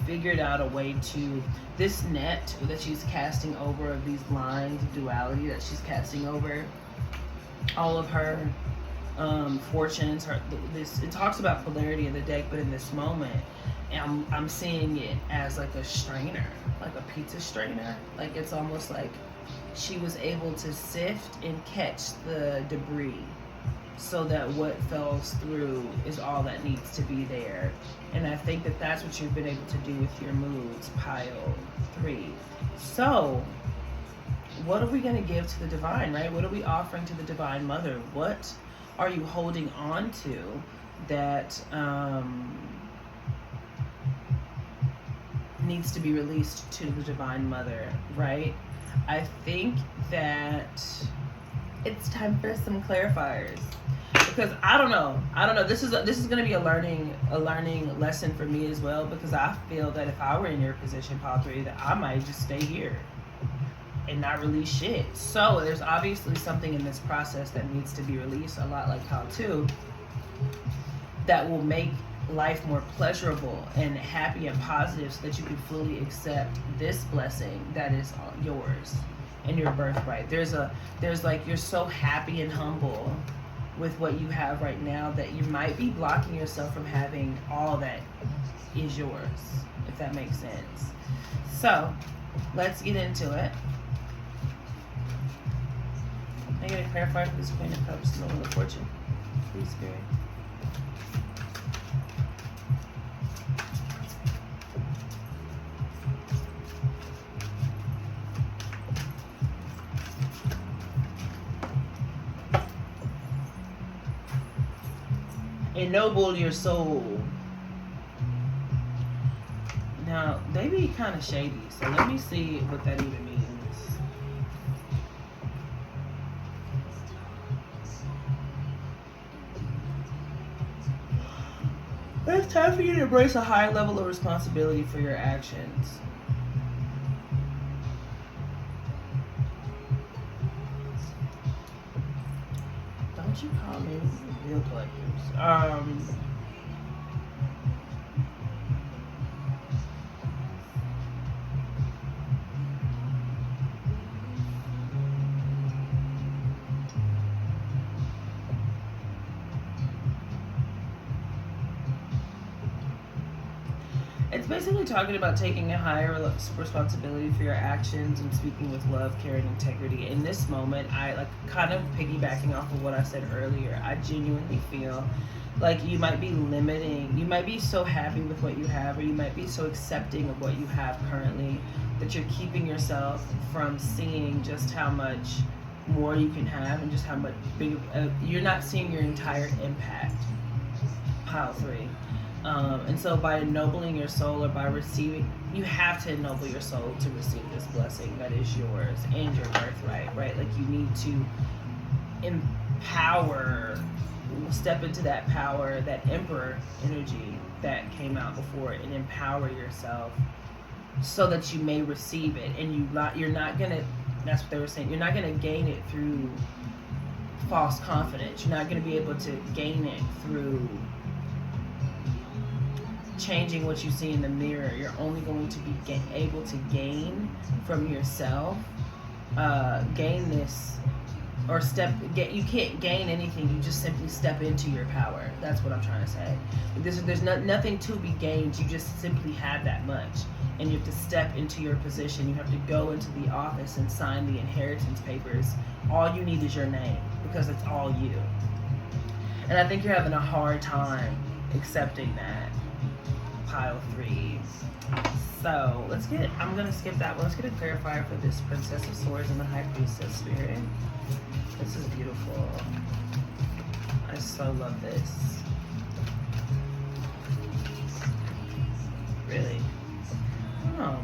figured out a way to, this net that she's casting over, of these lines of duality that she's casting over all of her fortunes, it talks about polarity in the deck, but in this moment, I'm seeing it as like a strainer, like a pizza strainer. Like, it's almost like she was able to sift and catch the debris, so that what falls through is all that needs to be there. And I think that that's what you've been able to do with your moods, pile 3. So, what are we going to give to the divine, right? What are we offering to the Divine Mother? What are you holding on to that needs to be released to the Divine Mother, right? I think that it's time for some clarifiers, because I don't know. This is going to be a learning lesson for me as well, because I feel that if I were in your position, Pile 3, that I might just stay here and not release shit. So there's obviously something in this process that needs to be released, a lot like Pile 2, that will make life more pleasurable and happy and positive, so that you can fully accept this blessing that is yours. and your birthright. There's like, you're so happy and humble with what you have right now that you might be blocking yourself from having all that is yours, if that makes sense. So let's get into it. I'm going to clarify for this Queen of Cups, no Wheel of Fortune. Please, Spirit. Ennoble your soul. Now, they be kind of shady, so let me see what that even means. It's time for you to embrace a higher level of responsibility for your actions. Don't you call me real collectors. It's basically talking about taking a higher responsibility for your actions and speaking with love, care, and integrity. In this moment, I like kind of piggybacking off of what I said earlier. I genuinely feel like you might be limiting, you might be so happy with what you have, or you might be so accepting of what you have currently that you're keeping yourself from seeing just how much more you can have and just how much big, you're not seeing your entire impact. Pile 3. And so by ennobling your soul, or by receiving, you have to ennoble your soul to receive this blessing that is yours and your birthright, right? Like you need to empower, step into that power, that emperor energy that came out before, and empower yourself so that you may receive it. And you're not gonna, that's what they were saying, you're not gonna gain it through false confidence. You're not gonna be able to gain it through changing what you see in the mirror. You're only going to be able to gain from yourself, gain this, or you can't gain anything, you just simply step into your power. That's what I'm trying to say. There's nothing to be gained, you just simply have that much, and you have to step into your position. You have to go into the office and sign the inheritance papers. All you need is your name, because it's all you. And I think you're having a hard time accepting that. Pile 3. So I'm gonna skip that one. Let's get a clarifier for this Princess of Swords and the High Priestess spirit. This is beautiful. I so love this. Really? Oh.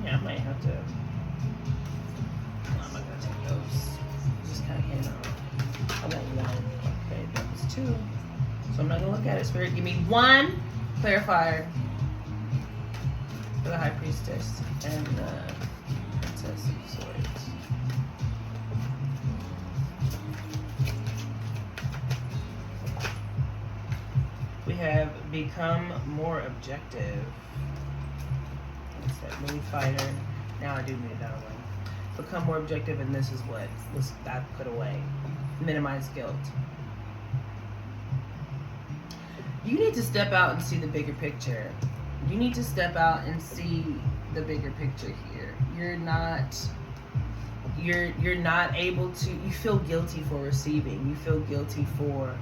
Yeah, I might have to. I'm not gonna take those. Just kind of came out. I want one. Okay, that was 2. So I'm not gonna look at it. Spirit, give me 1 clarifier for the High Priestess and the Princess of Swords. We have become more objective. What's that? Mini fighter. Now I do need that one. Become more objective, and this is what I put away. Minimize guilt. You need to step out and see the bigger picture. You need to step out and see the bigger picture here. You're not able to, you feel guilty for receiving. You feel guilty for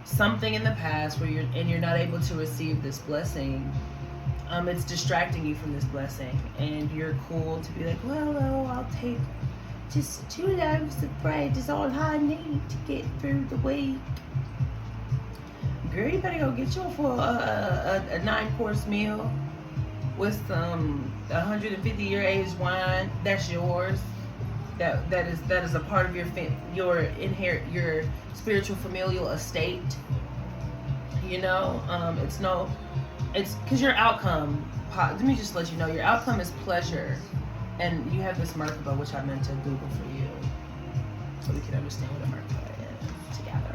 something in the past where you're not able to receive this blessing. It's distracting you from this blessing, and you're cool to be like, well, I'll take just 2 loaves of bread is all I need to get through the week. Girl, you better go get you for a 9-course meal with some 150-year aged wine. That's yours. That is a part of your spiritual familial estate. You know, it's because your outcome. Let me just let you know, your outcome is pleasure, and you have this Merkaba, which I meant to Google for you, so we can understand what a Merkaba is together.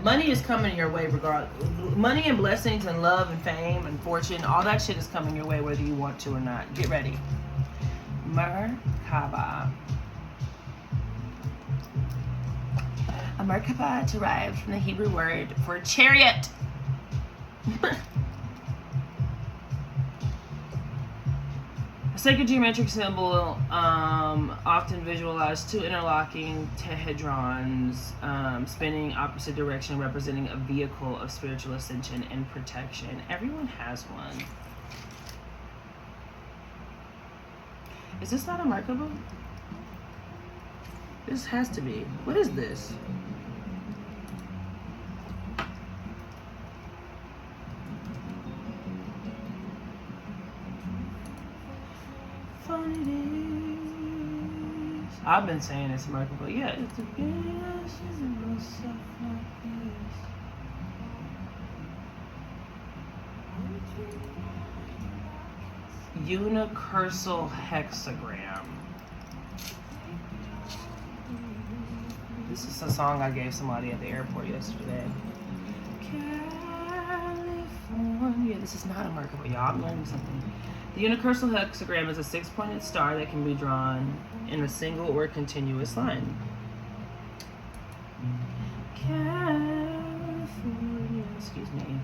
money is coming your way regardless. Money and blessings and love and fame and fortune, all that shit is coming your way whether you want to or not. Get ready. Merkaba. A Merkaba derived from the Hebrew word for chariot. A sacred geometric symbol, often visualized two interlocking tehedrons spinning opposite direction, representing a vehicle of spiritual ascension and protection. Everyone has one. Is this not a Merkaba? This has to be. What is this? I've been saying it's Merkaba. Yeah, it's a unicursal hexagram. This is a song I gave somebody at the airport yesterday. California. This is not a Merkaba, y'all. I'm learning something. The unicursal hexagram is a 6-pointed star that can be drawn in a single or continuous line. California, excuse me.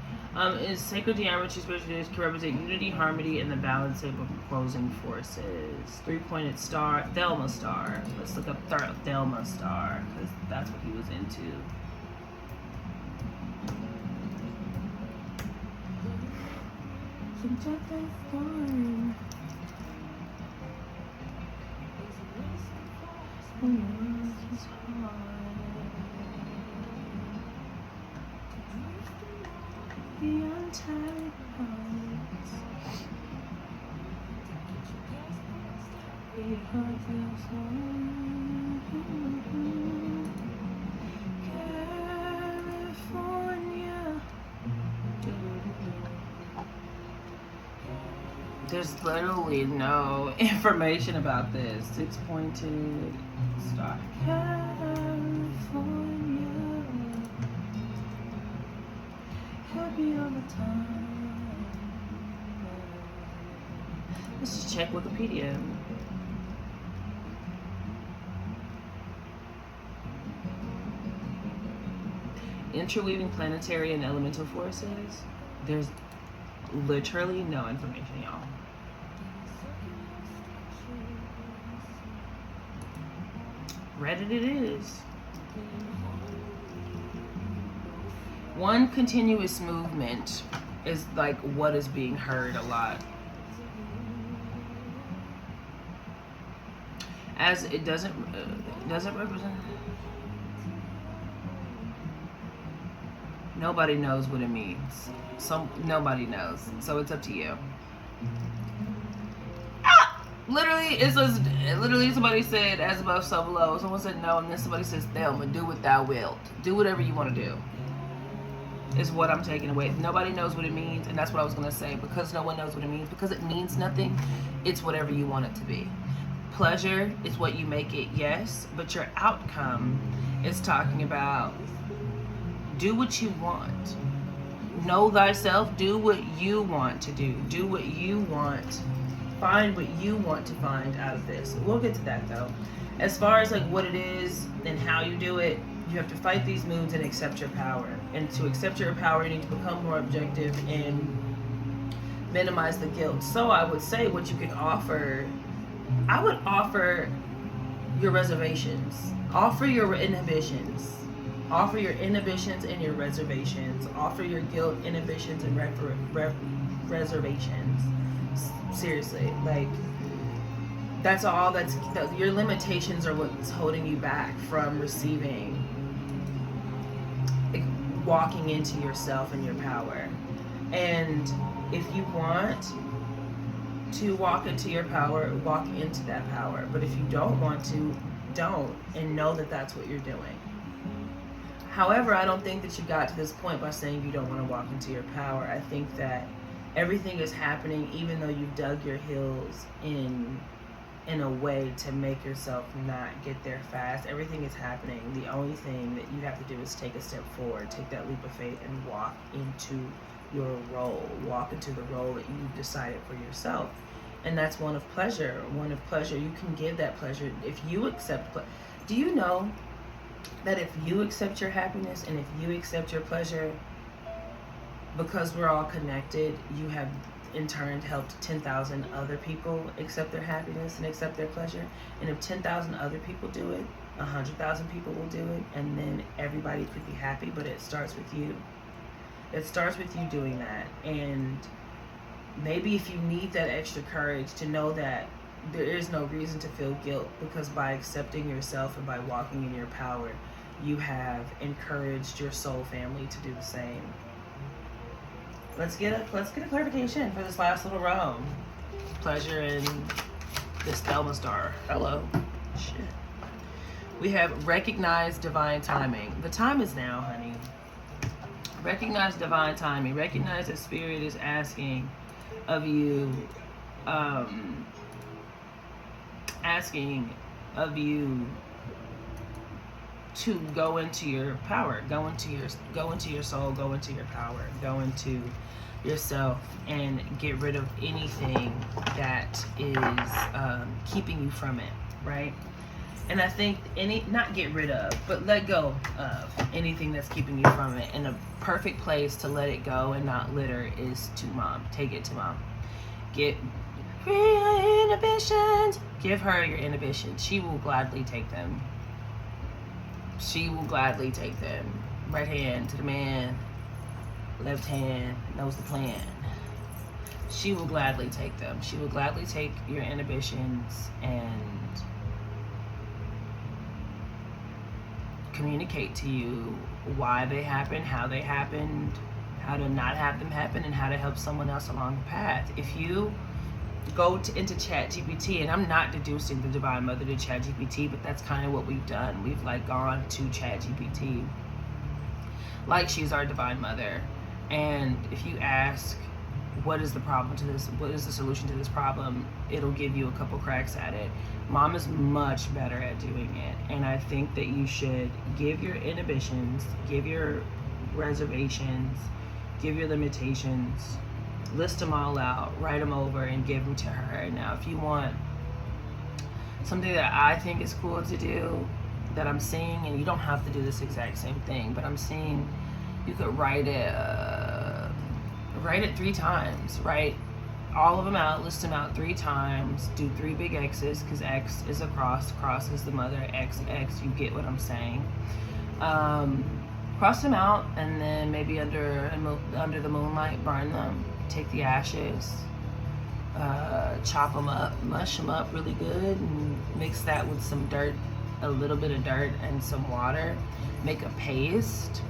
Is sacred geometry spiritual can represent unity, harmony, and the balance of opposing forces. 3-pointed star, Thelma star. Let's look up Thelma star because that's what he was into. There's literally no information about this. 6-pointed star. California. Happy all the time. Let's just check Wikipedia. Interweaving planetary and elemental forces. There's literally no information, y'all. Reddit it is. One continuous movement is like what is being heard a lot. As it doesn't represent. Nobody knows what it means. Nobody knows. So it's up to you. Literally somebody said as above so below. Someone said no, and then somebody says Thelma, do what thou wilt. Do whatever you want to do. Is what I'm taking away. Nobody knows what it means, and that's what I was gonna say. Because no one knows what it means, because it means nothing, it's whatever you want it to be. Pleasure is what you make it, yes, but your outcome is talking about do what you want. Know thyself, do what you want to do. Do what you want. Find what you want to find out of this. We'll get to that though. As far as like what it is and how you do it, you have to fight these moods and accept your power. And to accept your power, you need to become more objective and minimize the guilt. So I would say what you can offer, I would offer your reservations. Offer your inhibitions. Offer your inhibitions and your reservations. Offer your guilt, inhibitions, and reservations. Seriously, like that's all. Your limitations are what's holding you back from receiving, like, walking into yourself and your power. And if you want to walk into your power, walk into that power. But if you don't want to, don't, and know that that's what you're doing. However, I don't think that you got to this point by saying you don't want to walk into your power. I think that everything is happening even though you've dug your heels in in a way to make yourself not get there fast. Everything is happening. The only thing that you have to do is take a step forward, take that leap of faith, and walk into your role. Walk into the role that you've decided for yourself. And that's one of pleasure. One of pleasure. You can give that pleasure if you accept. Do you know that if you accept your happiness and if you accept your pleasure, because we're all connected, you have in turn helped 10,000 other people accept their happiness and accept their pleasure. And if 10,000 other people do it, 100,000 people will do it, and then everybody could be happy. But it starts with you. It starts with you doing that. And maybe if you need that extra courage to know that there is no reason to feel guilt, because by accepting yourself and by walking in your power, you have encouraged your soul family to do the same. Let's get a clarification for this last little row. Pleasure and this Thelma star. Hello. Shit. We have recognize divine timing. The time is now, honey. Recognize divine timing. Recognize that Spirit is asking of you, to go into your power, go into your soul, go into your power, go into yourself, and get rid of anything that is keeping you from it, right? And I think not get rid of, but let go of anything that's keeping you from it. And a perfect place to let it go and not litter is to mom. Take it to mom. Get your inhibitions. Give her your inhibitions. She will gladly take them. She will gladly take them. Right hand to the man. Left hand knows the plan. She will gladly take them. She will gladly take your inhibitions and communicate to you why they happened, how they happened, how to not have them happen, and how to help someone else along the path. If you go into ChatGPT, and I'm not deducing the Divine Mother to ChatGPT, but that's kind of what we've done. We've gone to ChatGPT like she's our Divine Mother. And if you ask, what is the problem to this? What is the solution to this problem? It'll give you a couple cracks at it. Mom is much better at doing it. And I think that you should give your inhibitions, give your reservations, give your limitations, list them all out, write them over, and give them to her. Now, if you want something that I think is cool to do, that I'm seeing, and you don't have to do this exact same thing, but I'm seeing you could write it 3 times, write all of them out, list them out 3 times, do 3 big X's, because X is a cross is the mother, X, you get what I'm saying. Cross them out, and then maybe under the moonlight, burn them. Take the ashes, chop them up, mush them up really good, and mix that with some dirt, a little bit of dirt and some water. Make a paste.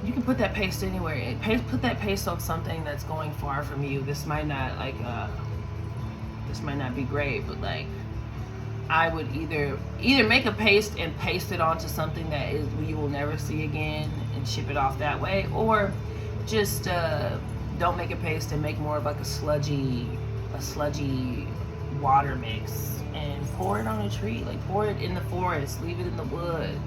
You can put that paste anywhere. Put that paste on something that's going far from you. This might not be great, but I would either make a paste and paste it onto something that you will never see again and ship it off that way, or just don't make a paste and make more of a sludgy water mix and pour it on a tree. Pour it in the forest, leave it in the woods.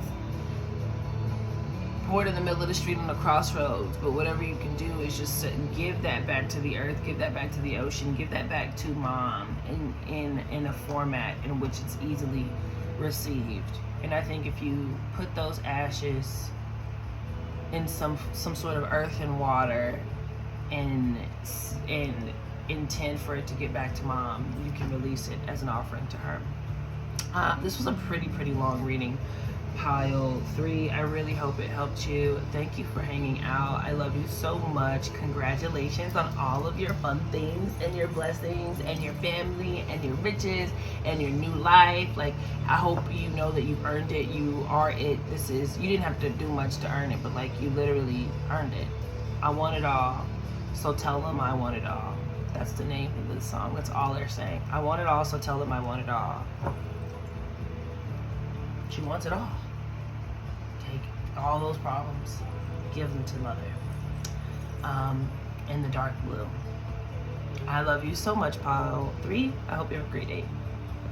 Pour it in the middle of the street on the crossroads. But whatever you can do is just give that back to the earth, give that back to the ocean, give that back to mom in a format in which it's easily received. And I think if you put those ashes in some sort of earth and water and intend for it to get back to mom, you can release it as an offering to her. This was a pretty long reading. Pile 3. I really hope it helped you. Thank you for hanging out. I love you so much. Congratulations on all of your fun things and your blessings and your family and your riches and your new life. I hope you know that you've earned it. You are it. You didn't have to do much to earn it, but you literally earned it. I want it all, so tell them I want it all. That's the name of the song. That's all they're saying. I want it all, so tell them I want it all. She wants it all. Take all those problems, give them to mother. in the dark blue. I love you so much, pile 3. I hope you have a great day.